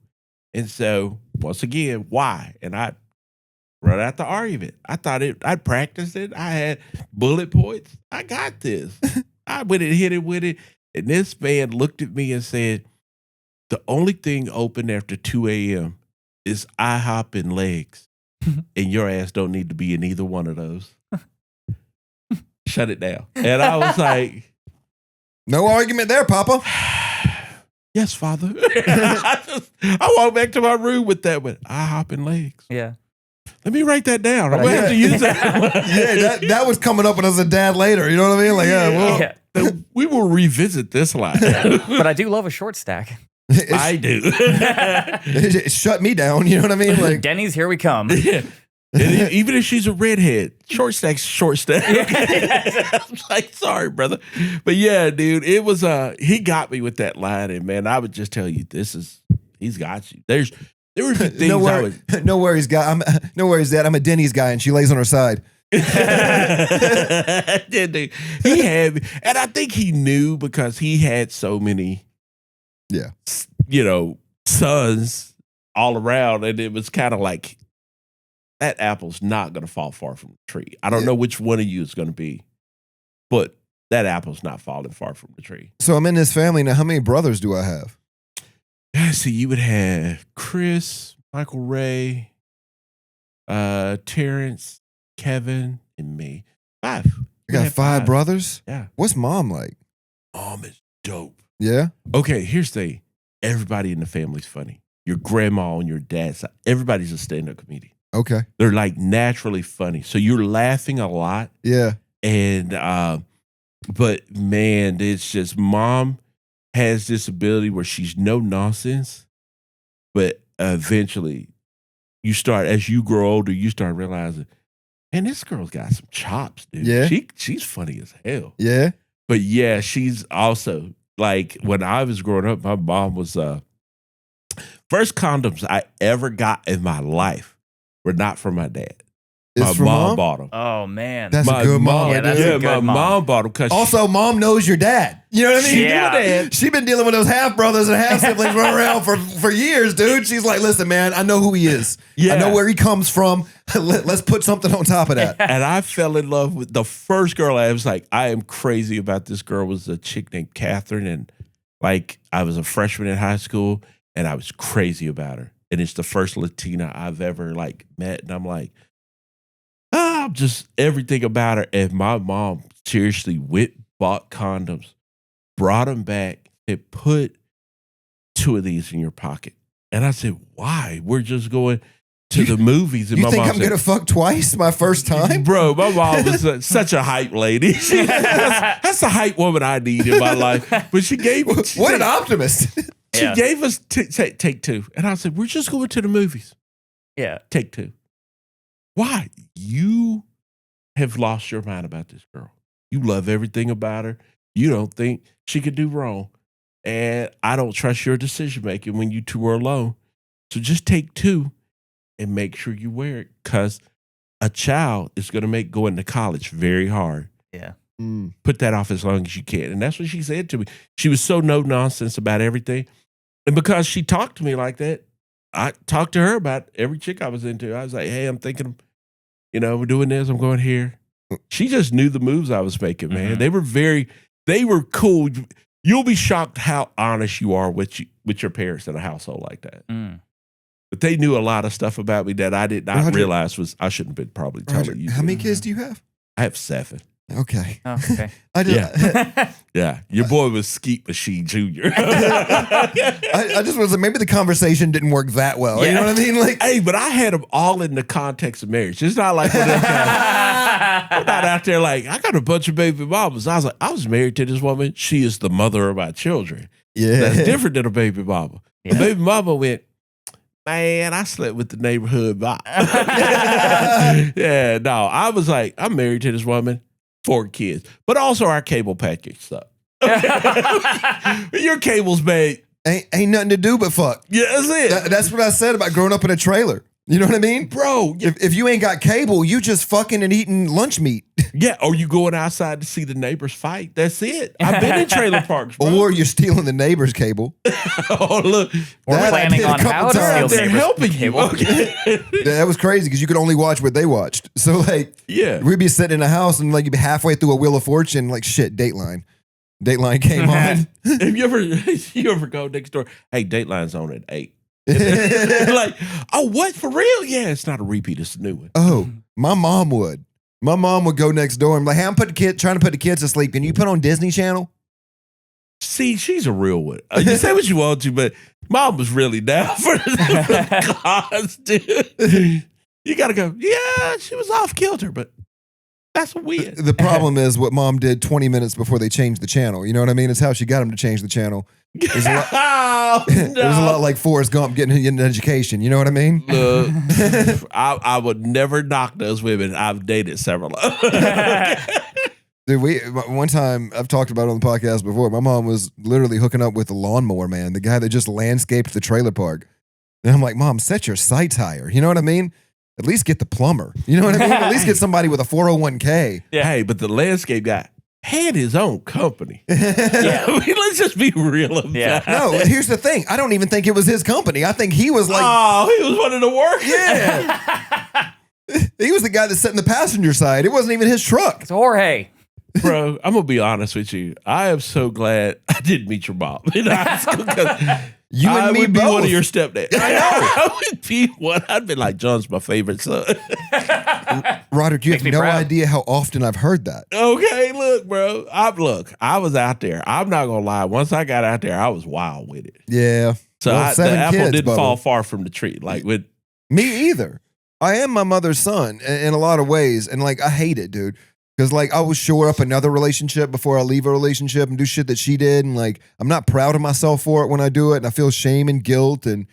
And so, once again, why? And I run out the argument. I thought I'd practiced it. I had bullet points. I got this. I went and hit it with it. And this man looked at me and said, the only thing open after 2 a.m. is IHOP and Legs. And your ass don't need to be in either one of those. Shut it down. And I was like, No argument there, Papa. yes, Father. I walked back to my room with that one. IHOP and Legs. Yeah. Let me write that down. I'm going to have to use that. Yeah, that was coming up when I was a dad later. You know what I mean? Like, Yeah. We will revisit this line. But I do love a short stack. I do. it shut me down. You know what I mean? Like, Denny's, here we come. Yeah. And even if she's a redhead, short stack. I'm like, sorry, brother. But yeah, dude, it was he got me with that line, and man, I would just tell you, he's got you. There were things no worries, guy. No worries, Dad. I'm a Denny's guy, and she lays on her side. Dude, he had, and I think he knew because he had so many, sons all around, and it was kind of like, that apple's not going to fall far from the tree. I don't know which one of you is going to be, but that apple's not falling far from the tree. So I'm in this family now. How many brothers do I have? So you would have Chris, Michael Ray, Terrence, Kevin, and me. 5. I got 5 brothers. Yeah. What's mom like? Mom is dope. Yeah. Okay, here's the thing. Everybody in the family's funny. Your grandma and your dad, everybody's a stand-up comedian. Okay. They're like naturally funny. So you're laughing a lot. Yeah. And, but man, it's just mom has this ability where she's no nonsense, but eventually as you grow older, you start realizing, man, this girl's got some chops, dude. Yeah. She's funny as hell. Yeah. But yeah, she's also like when I was growing up, my mom was first condoms I ever got in my life were not from my dad. It's My from mom bought them. Oh man, That's My a good mom, mom. Yeah, that's dude. a good my mom. mom bought them because Also, mom knows your dad. You know what I mean? Yeah. She been dealing with those half brothers and half siblings running around for years, dude. She's like, listen, man, I know who he is. Yeah. I know where he comes from. Let's put something on top of that. and I fell in love with the first girl. I was like, I am crazy about this girl. Was a chick named Catherine, and like I was a freshman in high school, and I was crazy about her. And it's the first Latina I've ever like met, and I'm like, just everything about her. And my mom seriously bought condoms, brought them back, and put 2 of these in your pocket. And I said, why? We're just going to the movies. And You my think mom I'm said, going to fuck twice my first time? bro, my mom was such a hype lady. That's the hype woman I need in my life. But she gave What an optimist. She Yeah. gave us take 2. And I said, we're just going to the movies. Yeah. Take 2. Why? You have lost your mind about this girl. You love everything about her. You don't think she could do wrong. And I don't trust your decision making when you 2 are alone. So just take 2 and make sure you wear it, because a child is going to make going to college very hard. Yeah. Put that off as long as you can. And that's what she said to me. She was so no nonsense about everything. And because she talked to me like that, I talked to her about every chick I was into. I was like, hey, I'm thinking, we're doing this. I'm going here. She just knew the moves I was making, man. Mhm. They were cool. You'll be shocked how honest you are with your parents in a household like that. Mm. But they knew a lot of stuff about me that I did not Roger, realize I shouldn't have been probably telling Roger, you. how many kids do you have? I have 7. Okay. Oh, okay. I just, Yeah. Your boy was Skeet Machine Jr. I just was like, maybe the conversation didn't work that well. You Yeah. know what I mean? Like, Hey, but I had them all in the context of marriage. It's not like when I'm not out there like, I got a bunch of baby mamas. I was like, I was married to this woman. She is the mother of my children. yeah. That's different than a baby mama. Yeah. A baby mama went, man, I slept with the neighborhood mom. Yeah, no, I was like, I'm married to this woman, 4 kids, but also our cable package stuff. Your cable's made. Ain't nothing to do but fuck. Yeah, that's it. That's what I said about growing up in a trailer. You know what I mean? Bro, If you ain't got cable, you just fucking and eating lunch meat. yeah, or you going outside to see the neighbors fight. That's it. I've been in trailer parks, bro. Or you're stealing the neighbor's cable. Oh, look. Or That I planning did a on couple how to steal times. They're neighbors' helping you. cable. Okay. That was crazy because you could only watch what they watched. So like, Yeah. we'd be sitting in a house and like you'd be halfway through a Wheel of Fortune, like shit, Dateline. Dateline came on. Have you ever go next door? Hey, Dateline's on at 8. Like, oh, what, for real? Yeah, it's not a repeat, it's a new one. Oh, my mom would. My mom would go next door and be like, hey, I'm trying to put the kids to sleep. Can you put on Disney Channel? See, she's a real one. You say what you want to, but mom was really down for the cause, dude. You gotta go, yeah, she was off kilter, but that's a win. The problem is what mom did 20 minutes before they changed the channel. You know what I mean? It's how she got him to change the channel. It was a lot, Oh, it was a no. lot like Forrest Gump getting an education. You know what I mean? Look, I would never knock those women. I've dated several of them. Dude, one time I've talked about it on the podcast before. My mom was literally hooking up with the lawnmower man, the guy that just landscaped the trailer park. And I'm like, Mom, set your sights higher. You know what I mean? At least get the plumber. You know what I mean? At least get somebody with a 401k. Yeah. Hey, but the landscape guy had his own company. Yeah. I mean, let's just be real about Yeah. it. No, here's the thing. I don't even think it was his company. I think he was like, Oh, he was one of the workers. yeah. He was the guy that sat in the passenger side. It wasn't even his truck. It's Jorge. Bro, I'm going to be honest with you. I am so glad I didn't meet your mom in high school because You and I me would be both. one of your stepdads. I know. I would be one. I'd be like, John's my favorite son. Roderick, you Makes have me no proud. idea how often I've heard that. Okay, look, bro. I was out there. I'm not going to lie. Once I got out there, I was wild with it. Yeah. So Well, the 7 apple kids, didn't Bubba. fall far from the tree. Like with Me either. I am my mother's son in a lot of ways. And like, I hate it, dude. Because like, I will shore up another relationship before I leave a relationship and do shit that she did. And like, I'm not proud of myself for it when I do it. And I feel shame and guilt. And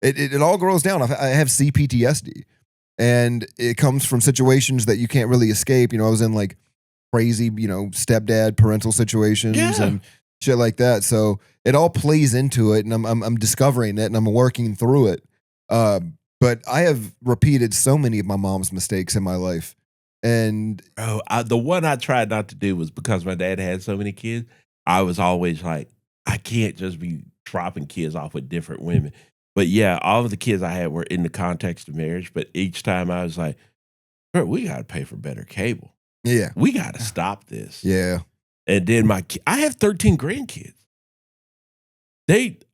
it all grows down. I have CPTSD. And it comes from situations that you can't really escape. You know, I was in like crazy, stepdad parental situations and shit like that. So it all plays into it, and I'm discovering it, and I'm working through it. But I have repeated so many of my mom's mistakes in my life, and the one I tried not to do was because my dad had so many kids. I was always like, I can't just be dropping kids off with different women. But yeah, all of the kids I had were in the context of marriage. But each time I was like, bro, we got to pay for better cable. yeah, We got to stop this. yeah. And then I have 13 grandkids.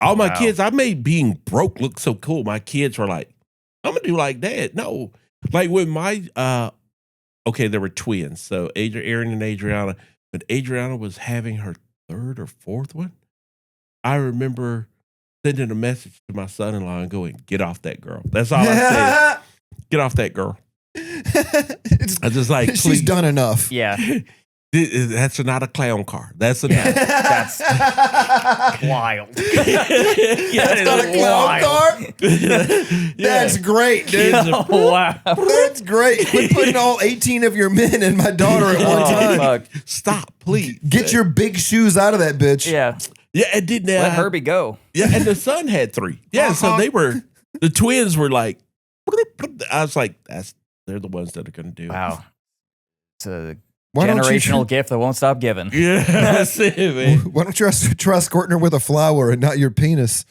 All my Wow. kids, I made being broke look so cool. My kids were like, I'm going to do like Dad. No. Like when there were twins. So Aaron and Adriana. But Adriana was having her third or fourth one. I remember sending a message to my son-in-law and going, get off that girl. That's all I said. Get off that girl. I just like, She's please. done enough. Yeah. That's not a clown car. That's enough. That's wild. That's not a clown car? That's great, dude. Wow. That's great. Quit putting all 18 of your men and my daughter at one time. Fuck. Stop, please. Get your big shoes out of that bitch. Yeah. Yeah, it did now. Let Herbie go. Yeah, and the son had 3. Yeah, so the twins were like, I was like, they're the ones that are going to do it. Wow. It's a Why don't you generational gift that won't stop giving. Yeah, that's it, man. Why don't you try squirting her with a flower and not your penis?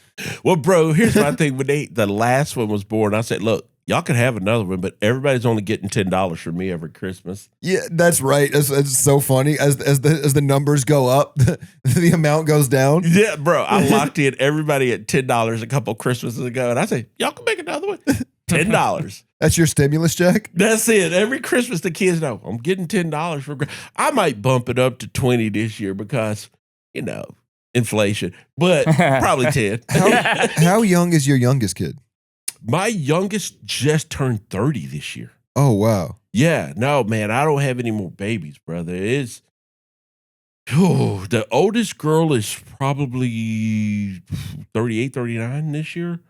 Well, bro, here's my thing. When the last one was born, I said, look, y'all can have another one, but everybody's only getting $10 from me every Christmas. Yeah, that's right. It's so funny. As the numbers go up, the amount goes down. Yeah, bro, I locked in everybody at $10 a couple Christmases ago, and I said, y'all can make another one. $10. That's your stimulus check? That's it. Every Christmas, the kids know I'm getting $10 for. I might bump it up to 20 this year because, inflation, but probably 10. How young is your youngest kid? My youngest just turned 30 this year. Oh, wow. Yeah, no, man, I don't have any more babies, brother. The oldest girl is probably 38, 39 this year.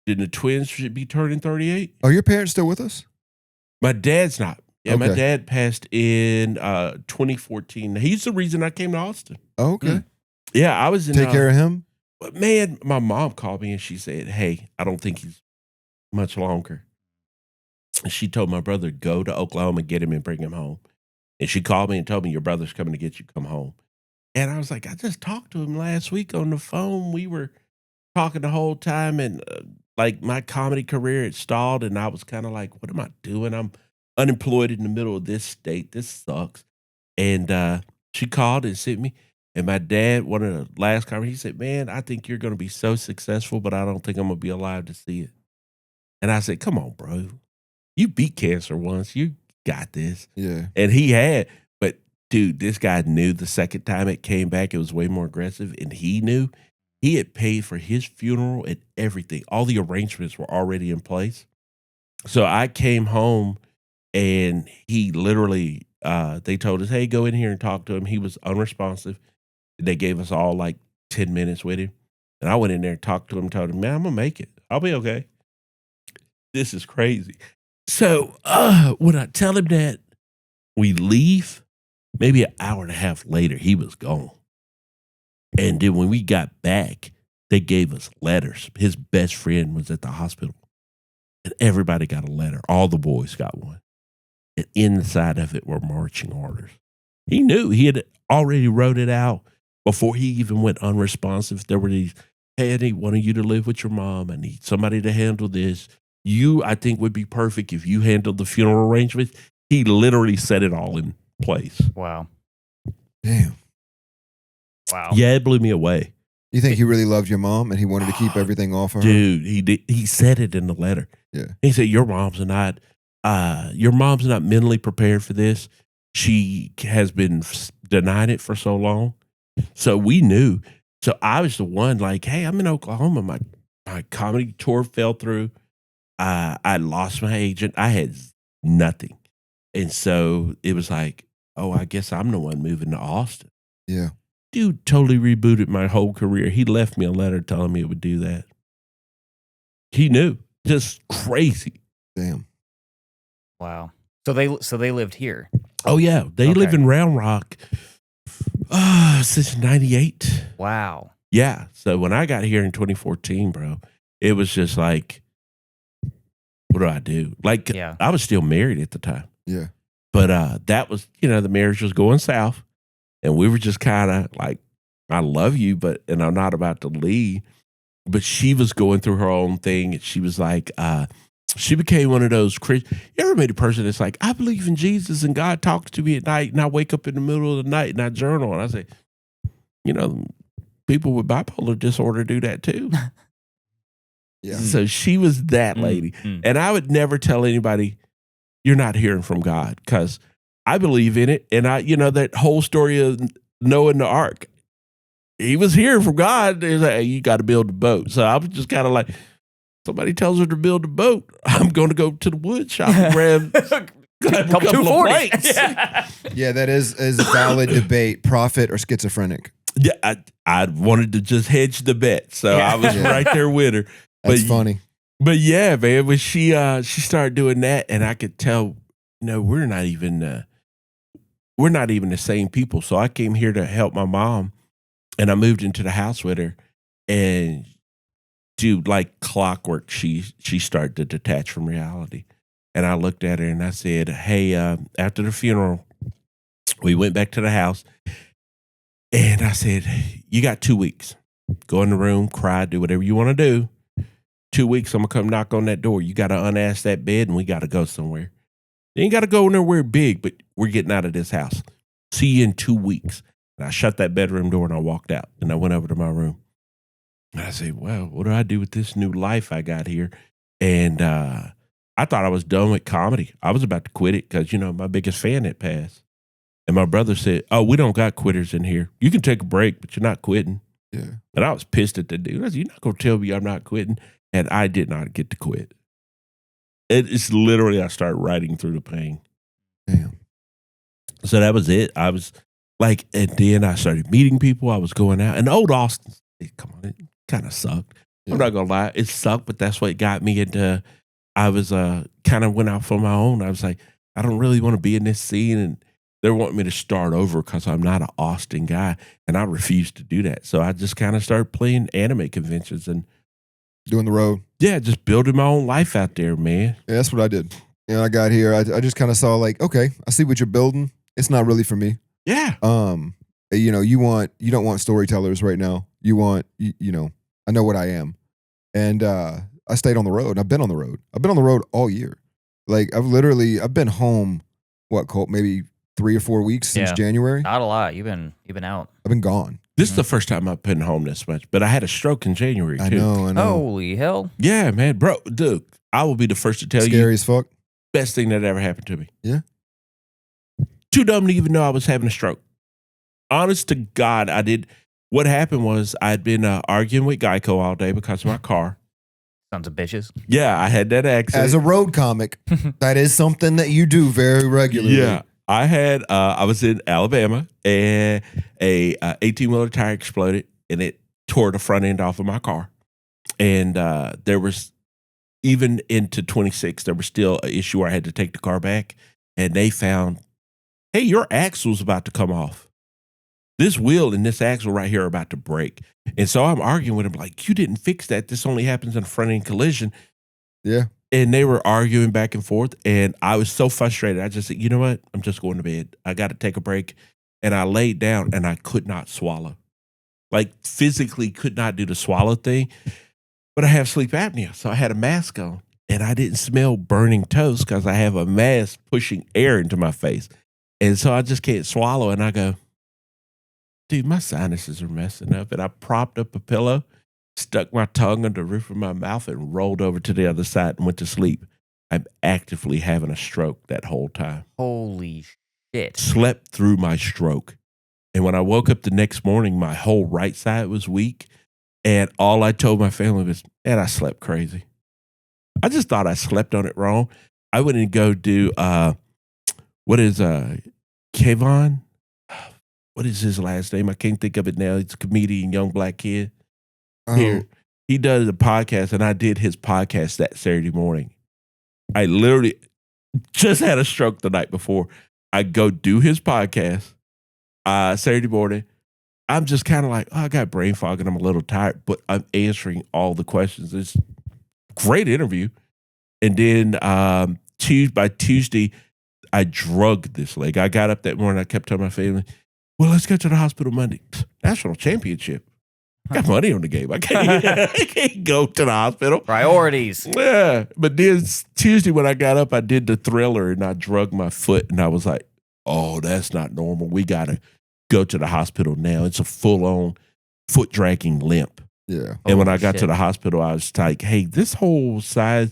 Then the twins should be turning 38. Are your parents still with us? My dad's not. Yeah, my Okay. dad passed in 2014. He's the reason I came to Austin. Oh, okay. Yeah, I was in. Take care of him? But man, my mom called me and she said, hey, I don't think he's much longer. And she told my brother, go to Oklahoma, get him and bring him home. And she called me and told me, your brother's coming to get you, come home. And I was like, I just talked to him last week on the phone. We were talking the whole time, and like my comedy career had stalled, and I was kind of like, what am I doing? I'm unemployed in the middle of this state. This sucks. And she called and sent me. And my dad, one of the last conversations, he said, man, I think you're going to be so successful, but I don't think I'm going to be alive to see it. And I said, come on, bro. You beat cancer once. You got this. Yeah. And he had, but dude, this guy knew the second time it came back, it was way more aggressive. And he knew he had paid for his funeral and everything. All the arrangements were already in place. So I came home and he literally, they told us, hey, go in here and talk to him. He was unresponsive. They gave us all like 10 minutes with him. And I went in there and talked to him, told him, man, I'm going to make it. I'll be okay. This is crazy. So when I tell him that we leave, maybe an hour and a half later, he was gone. And then when we got back, they gave us letters. His best friend was at the hospital. And everybody got a letter. All the boys got one. And inside of it were marching orders. He knew. He had already wrote it out before he even went unresponsive. There were these, hey, I need one of you to live with your mom. I need somebody to handle this. You, I think, would be perfect if you handled the funeral arrangements. He literally set it all in place. Wow. Damn. Wow. Yeah, it blew me away. You think he really loved your mom and he wanted to keep everything off of her? Dude, he did. He said it in the letter. Yeah. He said, your mom's not mentally prepared for this. She has been denying it for so long. So we knew. So I was the one like, hey, I'm in Oklahoma. My comedy tour fell through. I lost my agent. I had nothing. And so it was like, oh, I guess I'm the one moving to Austin. Yeah. Dude totally rebooted my whole career. He left me a letter telling me it would do that. He knew. Just crazy. Damn. Wow. So they lived here. Oh, yeah. They Okay. live in Round Rock since 98. Wow. Yeah. So when I got here in 2014, bro, it was just like, what do I do? Like, Yeah. I was still married at the time. Yeah. But that was, the marriage was going south. And we were just kind of like, I love you, and I'm not about to leave. But she was going through her own thing. And she was like, she became one of those Christians. You ever met a person that's like, I believe in Jesus and God talks to me at night and I wake up in the middle of the night and I journal. And I say, people with bipolar disorder do that too. Yeah. So she was that lady. Mm. And I would never tell anybody, you're not hearing from God, because I believe in it. And that whole story of Noah and the ark, he was hearing from God. He's like, hey, you got to build a boat. So I was just kind of like, somebody tells her to build a boat, I'm going to go to the wood shop and grab a couple of 240. planks. Yeah. Yeah, that is a valid debate. Prophet or schizophrenic? Yeah, I wanted to just hedge the bet. So I was Yeah. right there with her. That's funny. But yeah, man, when she started doing that, and I could tell, we're not even the same people. So I came here to help my mom, and I moved into the house with her, and dude, like clockwork, she started to detach from reality. And I looked at her and I said, hey, after the funeral, we went back to the house, and I said, you got 2 weeks. Go in the room, cry, do whatever you want to do. 2 weeks, I'm going to come knock on that door. You got to unask that bed, and we got to go somewhere. You ain't got to go nowhere big, but we're getting out of this house. See you in 2 weeks. And I shut that bedroom door, and I walked out, and I went over to my room. And I said, well, what do I do with this new life I got here? And I thought I was done with comedy. I was about to quit it because, my biggest fan had passed. And my brother said, oh, we don't got quitters in here. You can take a break, but you're not quitting. Yeah. And I was pissed at the dude. I said, you're not going to tell me I'm not quitting. And I did not get to quit. It's literally, I started writing through the pain. Damn. So that was it. I was like, and then I started meeting people. I was going out. And old Austin, come on, it kind of sucked. Yeah. I'm not going to lie. It sucked, but that's what got me into, I was kind of went out for my own. I was like, I don't really want to be in this scene. And they're wanting me to start over because I'm not an Austin guy. And I refused to do that. So I just kind of started playing anime conventions and Doing the road. yeah, just building my own life out there, man. Yeah, that's what I did. I got here. I just kind of saw like, okay, I see what you're building. It's not really for me. Yeah. You don't want storytellers right now. You want, I know what I am. And I stayed on the road. I've been on the road. I've been on the road all year. Like I've been home, Colt, maybe 3 or 4 weeks since Yeah. January. Not a lot. You've been out. I've been gone. This is the first time I've been home this much, but I had a stroke in January too. I know. Holy hell. Yeah, man, bro, dude, I will be the first to tell Scary you, as fuck. best thing that ever happened to me. Yeah. Too dumb to even know I was having a stroke. Honest to God, I did. What happened was I'd been arguing with Geico all day because of my car. Sons of bitches. Yeah, I had that accident. As a road comic, that is something that you do very regularly. Yeah. I was in Alabama and a 18-wheeler tire exploded and it tore the front end off of my car. And there was, even into 26, there was still an issue where I had to take the car back. And they found, hey, your axle's about to come off. This wheel and this axle right here are about to break. And so I'm arguing with them like, you didn't fix that. This only happens in a front end collision. Yeah. And they were arguing back and forth. And I was so frustrated. I just said, you know what? I'm just going to bed. I got to take a break. And I laid down and I could not swallow. Like physically could not do the swallow thing. But I have sleep apnea. So I had a mask on. And I didn't smell burning toast because I have a mask pushing air into my face. And so I just can't swallow. And I go, dude, my sinuses are messing up. And I propped up a pillow, stuck my tongue under the roof of my mouth, and rolled over to the other side and went to sleep. I'm actively having a stroke that whole time. Holy shit. Slept through my stroke. And when I woke up the next morning, my whole right side was weak. And all I told my family was, man, I slept crazy. I just thought I slept on it wrong. I wouldn't go do, what is Kayvon? What is his last name? I can't think of it now. He's a comedian, young black kid. Here, he does a podcast, and I did his podcast that Saturday morning. I literally just had a stroke the night before. I go do his podcast Saturday morning. I'm just kind of like, I got brain fog and I'm a little tired, but I'm answering all the questions. It's a great interview. And then by Tuesday, I drugged this leg. I got up that morning. I kept telling my family, well, let's go to the hospital Monday. National championship. Got money on the game. I can't go to the hospital. Priorities. Yeah. But then Tuesday when I got up, I did the Thriller and I drugged my foot. And I was like, oh, that's not normal. We got to go to the hospital now. It's a full-on foot dragging limp. Yeah. And when I got to the hospital, I was like, hey, this whole side,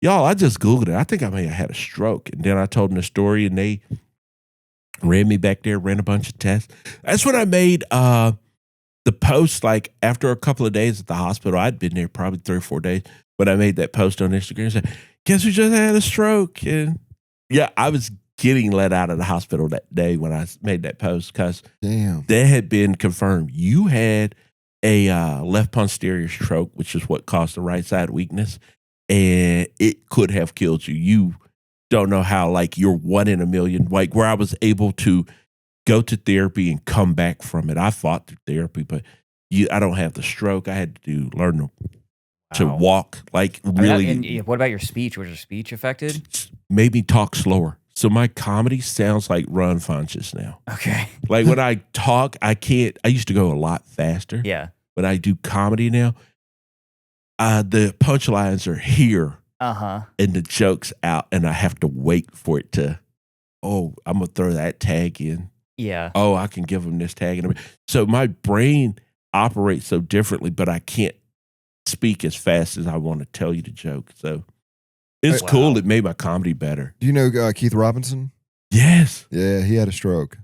y'all, I just Googled it. I think I may have had a stroke. And then I told them the story and they ran me back there, ran a bunch of tests. That's when I made the post, like after a couple of days at the hospital. I'd been there probably 3 or 4 days, but I made that post on Instagram and said, guess who just had a stroke? And yeah, I was getting let out of the hospital that day when I made that post because that had been confirmed. You had a left posterior stroke, which is what caused the right side weakness, and it could have killed you. You don't know how, like you're 1 in a million, like where I was able to go to therapy and come back from it. I fought through therapy, but I don't have the stroke. I had to learn to walk, like really. And what about your speech? Was your speech affected? Made me talk slower. So my comedy sounds like Ron Funches now. Okay. Like when I talk, I used to go a lot faster. Yeah. When I do comedy now, the punchlines are here. And the joke's out, and I have to wait for it to, I'm going to throw that tag in. Yeah. Oh, I can give them this tag. So my brain operates so differently, but I can't speak as fast as I want to tell you the joke. So it's cool. It made my comedy better. Do you know Keith Robinson? Yes. Yeah, he had a stroke.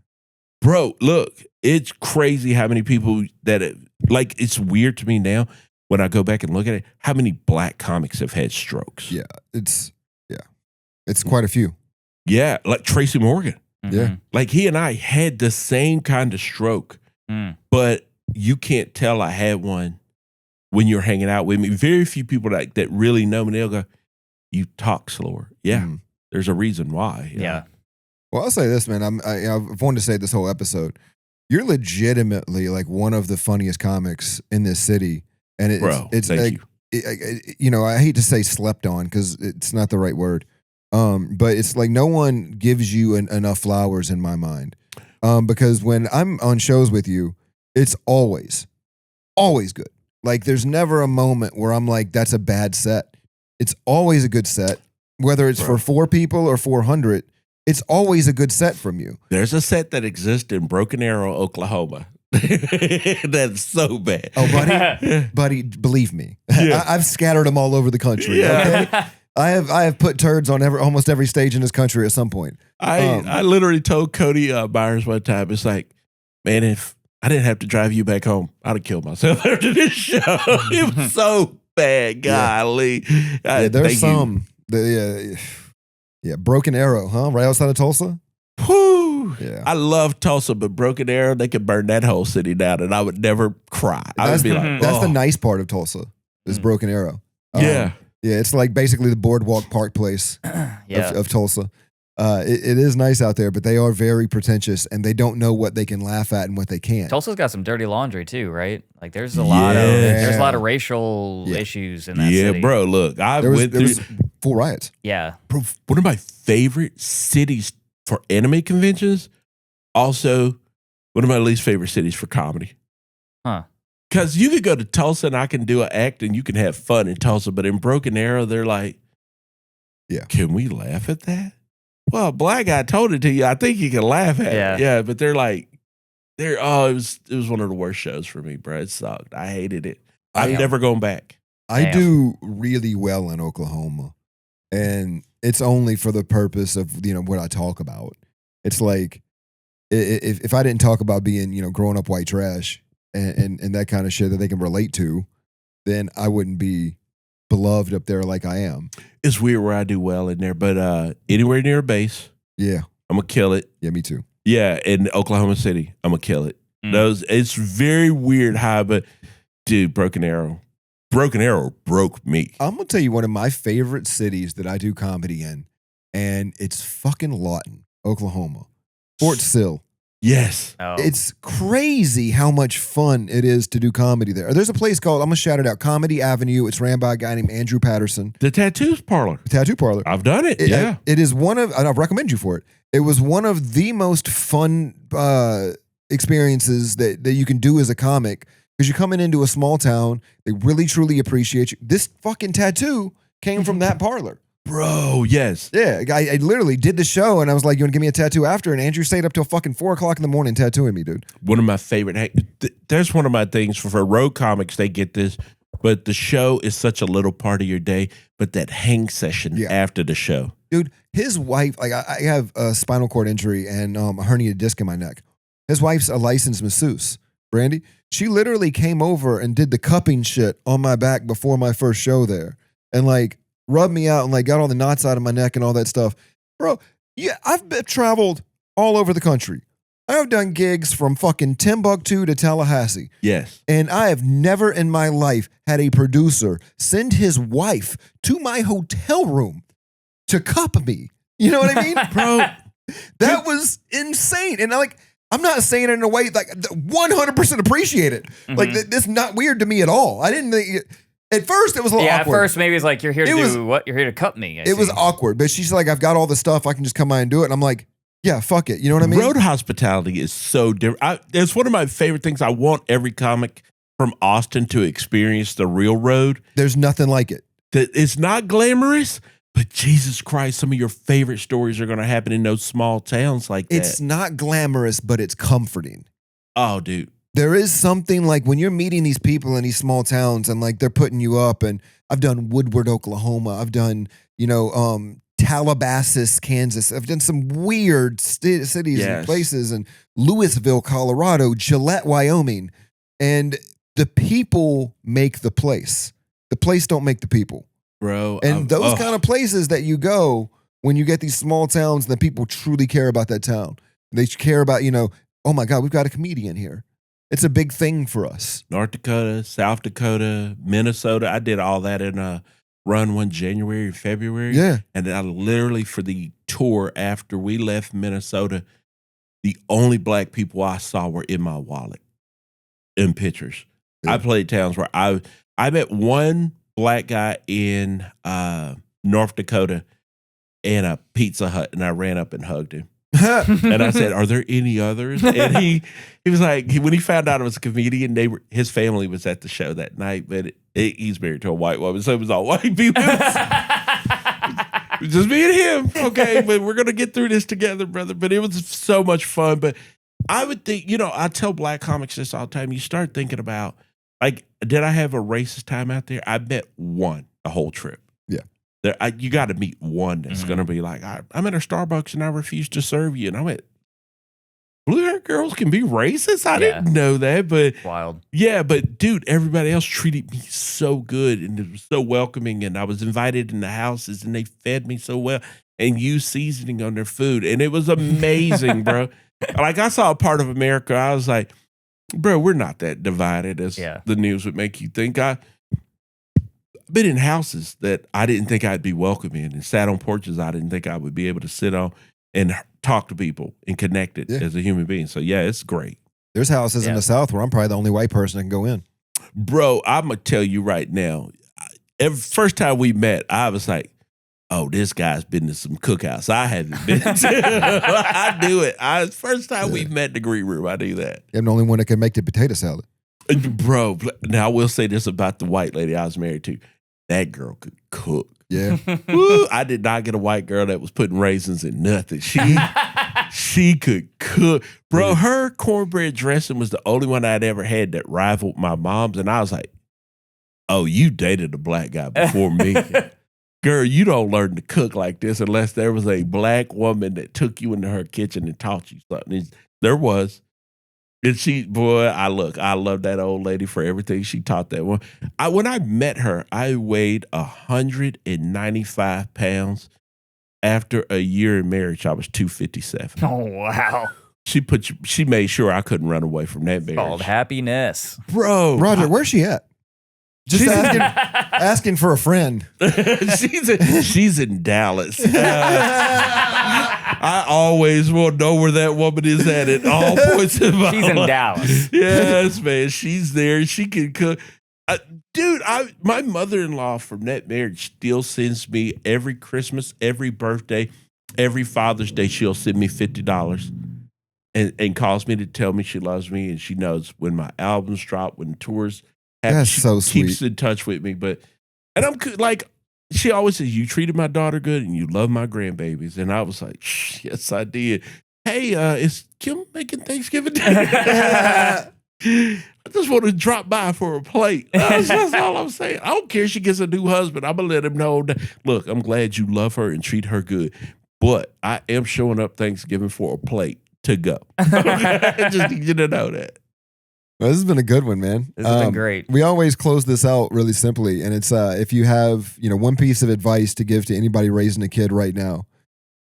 Bro, look, it's crazy how many people it's weird to me now when I go back and look at it, how many black comics have had strokes. Yeah, it's quite a few. Yeah, like Tracy Morgan. Yeah. Like he and I had the same kind of stroke, but you can't tell I had one when you're hanging out with me. Very few people that really know me, they'll go, you talk slower. Yeah, there's a reason why. Yeah. Well, I'll say this, man. I've wanted to say this whole episode. You're legitimately like one of the funniest comics in this city. And it's thank you. I hate to say slept on because it's not the right word. But it's like no one gives you enough flowers in my mind. Because when I'm on shows with you, it's always good. Like there's never a moment where I'm like, that's a bad set. It's always a good set. Whether it's for 4 people or 400, it's always a good set from you. There's a set that exists in Broken Arrow, Oklahoma. That's so bad. Oh, buddy, believe me. Yeah. I've scattered them all over the country. Yeah. Okay? I have put turds on almost every stage in this country at some point. I literally told Cody Byers one time, it's like, man, if I didn't have to drive you back home, I'd have killed myself after this show. It was so bad, golly. There's some. Broken Arrow, huh? Right outside of Tulsa? Whew. Yeah. I love Tulsa, but Broken Arrow, they could burn that whole city down and I would never cry. I would be like, that's the nice part of Tulsa, is Broken Arrow. Yeah. Yeah, it's like basically the Boardwalk Park place of Tulsa. It is nice out there, but they are very pretentious and they don't know what they can laugh at and what they can't. Tulsa's got some dirty laundry too, right? Like there's a lot of racial issues in that city. Yeah, bro, look, there was full riots. Yeah. Bro, one of my favorite cities for anime conventions, also one of my least favorite cities for comedy. Huh. Because you could go to Tulsa and I can do an act and you can have fun in Tulsa, but in Broken Arrow, they're like, can we laugh at that? Well, black guy told it to you. I think you can laugh at it. Yeah, but they're like, It was one of the worst shows for me, bro. It sucked. I hated it. I've Damn. never gone back. I Damn. do really well in Oklahoma, and it's only for the purpose of what I talk about. It's like if I didn't talk about being growing up white trash and that kind of shit that they can relate to, then I wouldn't be beloved up there like I am. It's weird where I do well in there, but anywhere near a base, Yeah, I'm gonna kill it. yeah, me too. Yeah, in Oklahoma City, I'm gonna kill it. Mm. It's very weird how, but dude, Broken Arrow broke me. I'm gonna tell you one of my favorite cities that I do comedy in, and it's fucking Lawton, Oklahoma, Fort Sill. Yes. Oh. It's crazy how much fun it is to do comedy there. There's a place called, I'm going to shout it out, Comedy Avenue. It's ran by a guy named Andrew Patterson. The tattoos parlor. Tattoo parlor. I've done it. Yeah. It is one of, and I recommend you for it. It was one of the most fun experiences that you can do as a comic, because you're coming into a small town. They really, truly appreciate you. This fucking tattoo came from that parlor. Bro, yes. Yeah, I literally did the show, and I was like, "You want to give me a tattoo after?" And Andrew stayed up till fucking 4:00 in the morning tattooing me, dude. One of my favorite. There's one of my things for road comics. They get this, but the show is such a little part of your day. But that hang session after the show, dude. His wife, like I have a spinal cord injury and a herniated disc in my neck. His wife's a licensed masseuse, Brandy. She literally came over and did the cupping shit on my back before my first show there, and like rubbed me out and like got all the knots out of my neck and all that stuff. Bro, yeah, I've traveled all over the country. I've done gigs from fucking Timbuktu to Tallahassee. yes. And I have never in my life had a producer send his wife to my hotel room to cup me. You know what I mean? Bro, That was insane. And I'm not saying it in a way like 100% appreciate it. Like that's not weird to me at all. I didn't think at first it was a little awkward. At first maybe it's like, you're here to do what? You're here to cut me. It was awkward, but she's like, I've got all the stuff. I can just come by and do it. And I'm like, yeah, fuck it. You know what I mean? road hospitality is so different. It's one of my favorite things. I want every comic from Austin to experience the real road. There's nothing like it. It's not glamorous, but Jesus Christ, some of your favorite stories are going to happen in those small towns like that. It's not glamorous, but it's comforting. Oh, dude. There is something like when you're meeting these people in these small towns and like they're putting you up. And I've done Woodward, Oklahoma. I've done, Calabasas, Kansas. I've done some weird cities and places, and Louisville, Colorado, Gillette, Wyoming. And the people make the place. The place don't make the people. Bro. And those kind of places that you go when you get these small towns, the people truly care about that town. They care about, oh my God, we've got a comedian here. It's a big thing for us. North Dakota, South Dakota, Minnesota. I did all that in a run one January, February. Yeah. And I literally, for the tour after we left Minnesota, the only black people I saw were in my wallet in pictures. Yeah. I played towns where I met one black guy in North Dakota in a Pizza Hut, and I ran up and hugged him. And I said, "Are there any others?" And he was like, when he found out I was a comedian, his family was at the show that night, but he's married to a white woman, so it was all white people. It was just me and him. Okay, but we're gonna get through this together, brother. But it was so much fun. But I would think, I tell black comics this all the time. You start thinking about, like, did I have a racist time out there? I met one the whole trip. You got to meet one that's going to be like, I'm at a Starbucks and I refuse to serve you. And I went, blue-haired girls can be racist? I didn't know that. But wild. Yeah, but dude, everybody else treated me so good and it was so welcoming. And I was invited in the houses and they fed me so well and used seasoning on their food. And it was amazing, bro. Like, I saw a part of America. I was like, bro, we're not that divided as the news would make you think. I've been in houses that I didn't think I'd be welcome in, and sat on porches I didn't think I would be able to sit on and talk to people and connect it as a human being. So yeah, it's great. There's houses in the South where I'm probably the only white person that can go in. Bro, I'm going to tell you right now, first time we met, I was like, oh, this guy's been to some cookouts I haven't been to. I do it. First time we met in the green room, I do that. I'm the only one that can make the potato salad. Bro, now I will say this about the white lady I was married to. That girl could cook. Yeah. Woo, I did not get a white girl that was putting raisins in nothing. She could cook. Bro, her cornbread dressing was the only one I'd ever had that rivaled my mom's. And I was like, oh, you dated a black guy before me. Girl, you don't learn to cook like this unless there was a black woman that took you into her kitchen and taught you something. There was. And she, boy, I love that old lady for everything she taught that one. When I met her, I weighed 195 pounds. After a year in marriage, I was 257. Oh, wow. She made sure I couldn't run away from that marriage. Called happiness. Bro. Roger, where's she at? Just asking for a friend. she's in Dallas. I always will know where that woman is at all points in my life. She's in Dallas. Yes, man. She's there. She can cook. Dude, my mother-in-law from that marriage still sends me every Christmas, every birthday, every Father's Day. She'll send me $50 and calls me to tell me she loves me, and she knows when my albums drop, when tours happen. That's so sweet. Keeps in touch with me. And I'm like, she always says, you treated my daughter good and you love my grandbabies. And I was like, yes, I did. Hey, is Kim making Thanksgiving dinner? I just want to drop by for a plate. That's all I'm saying. I don't care if she gets a new husband. I'm going to let him know that, look, I'm glad you love her and treat her good. But I am showing up Thanksgiving for a plate to go. I just need you to know that. Well, this has been a good one, man. This has been great. We always close this out really simply, and it's if you have one piece of advice to give to anybody raising a kid right now,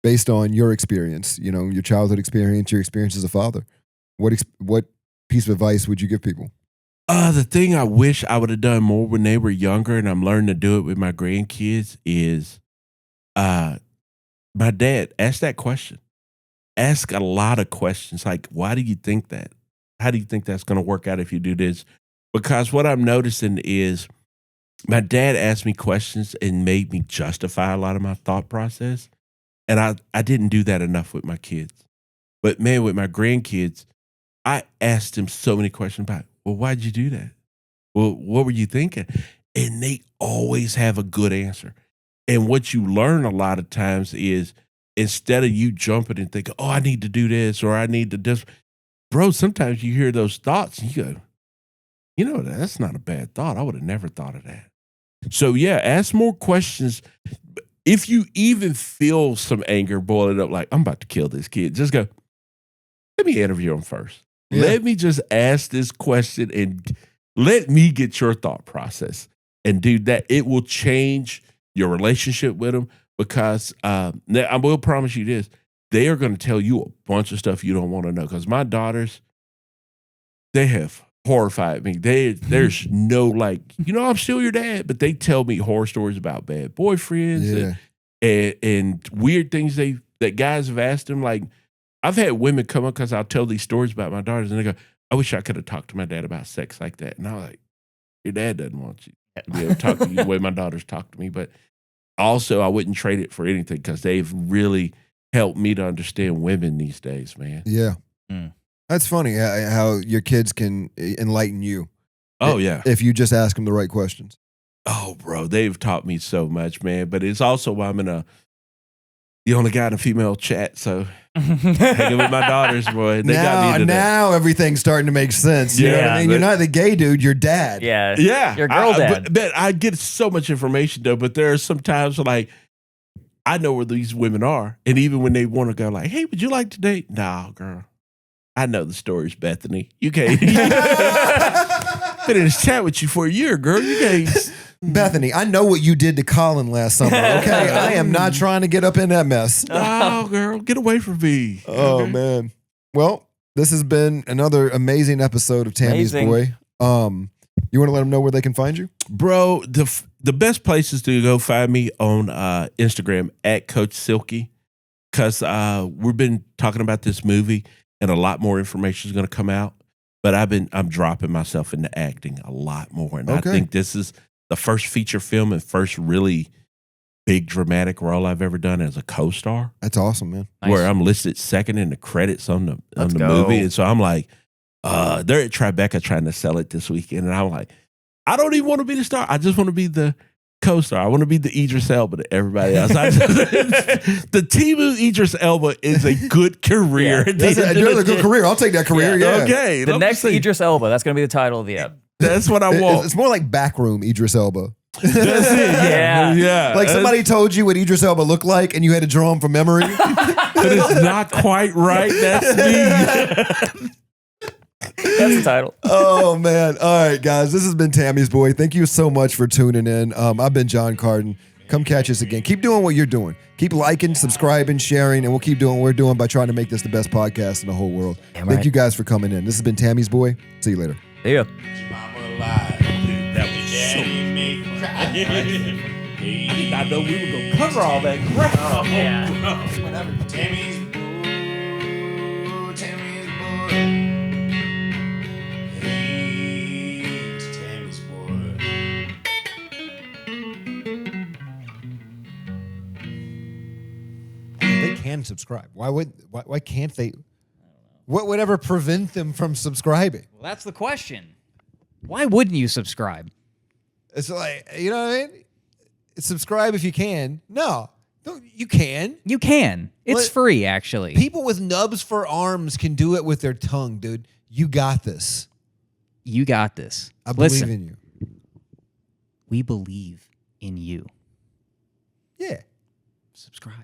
based on your experience, your childhood experience, your experience as a father, what piece of advice would you give people? The thing I wish I would have done more when they were younger, and I'm learning to do it with my grandkids, is my dad asked that question. Ask a lot of questions like, why do you think that? How do you think that's going to work out if you do this? Because what I'm noticing is my dad asked me questions and made me justify a lot of my thought process. And I didn't do that enough with my kids. But man, with my grandkids, I asked them so many questions about, well, why'd you do that? Well, what were you thinking? And they always have a good answer. And what you learn a lot of times is instead of you jumping and thinking, oh, I need to do this or I need to this. Bro, sometimes you hear those thoughts and you go, that's not a bad thought. I would have never thought of that. So, yeah, ask more questions. If you even feel some anger boiling up, like, I'm about to kill this kid, just go, let me interview him first. Yeah. Let me just ask this question and let me get your thought process and do that. It will change your relationship with him because I will promise you this. They are going to tell you a bunch of stuff you don't want to know. Because my daughters, they have horrified me. There's no I'm still your dad, but they tell me horror stories about bad boyfriends and weird things that guys have asked them. Like, I've had women come up because I'll tell these stories about my daughters, and they go, I wish I could have talked to my dad about sex like that. And I'm like, your dad doesn't want you to be able to talk to you the way my daughters talk to me. But also, I wouldn't trade it for anything because they've really help me to understand women these days, man. Yeah. That's funny how your kids can enlighten you. Oh, yeah. If you just ask them the right questions. Oh, bro, they've taught me so much, man. But it's also why I'm the only guy in a female chat, so hanging with my daughters, boy. They got me to now everything's starting to make sense. You know what I mean? You're not the gay dude, you're dad. Yeah. Yeah. Your girl dad. But I get so much information, though, but there are some times like, I know where these women are. And even when they want to go like, hey, would you like to date? No, girl. I know the stories, Bethany. You can't. Been in this chat with you for a year, girl. You can't. Bethany, I know what you did to Colin last summer, okay? I am not trying to get up in that mess. No, girl. Get away from me. Oh, man. Well, this has been another amazing episode of Tammy's Boy. You want to let them know where they can find you? Bro, the best place is to go find me on Instagram at Coach Silky, because we've been talking about this movie and a lot more information is going to come out. But I'm dropping myself into acting a lot more. And I think this is the first feature film and first really big dramatic role I've ever done as a co-star. That's awesome, man. Nice. Where I'm listed second in the credits on the movie. And so I'm like, they're at Tribeca trying to sell it this weekend. And I'm like, I don't even want to be the star. I just want to be the co-star. I want to be the Idris Elba to everybody else. The Temu Idris Elba is a good career. That's a good career. I'll take that career. Yeah. Okay. The next Idris Elba. That's going to be the title of the app. That's what I want. It's more like Backroom Idris Elba. That's it. Yeah. Like somebody told you what Idris Elba looked like and you had to draw him from memory. But it's not quite right. That's me. That's the title. Oh, man. All right, guys. This has been Tammy's Boy. Thank you so much for tuning in. I've been John Carden. Come catch us again. Keep doing what you're doing. Keep liking, subscribing, sharing, and we'll keep doing what we're doing by trying to make this the best podcast in the whole world. Thank you guys for coming in. This has been Tammy's Boy. See you later. See ya. That was so. I did not know we were going to cover all that crap. Oh, yeah. Whatever. Tammy's boy. Tammy's boy. Hey, it's Tammy's boy. They can subscribe. Why can't they? What would ever prevent them from subscribing? Well, that's the question. Why wouldn't you subscribe? It's like, you know what I mean? Subscribe if you can. No, you can. You can. It's What? free, actually. People with nubs for arms can do it with their tongue, dude. You got this. You got this. I believe Listen, in you. we believe in you. Yeah. Subscribe.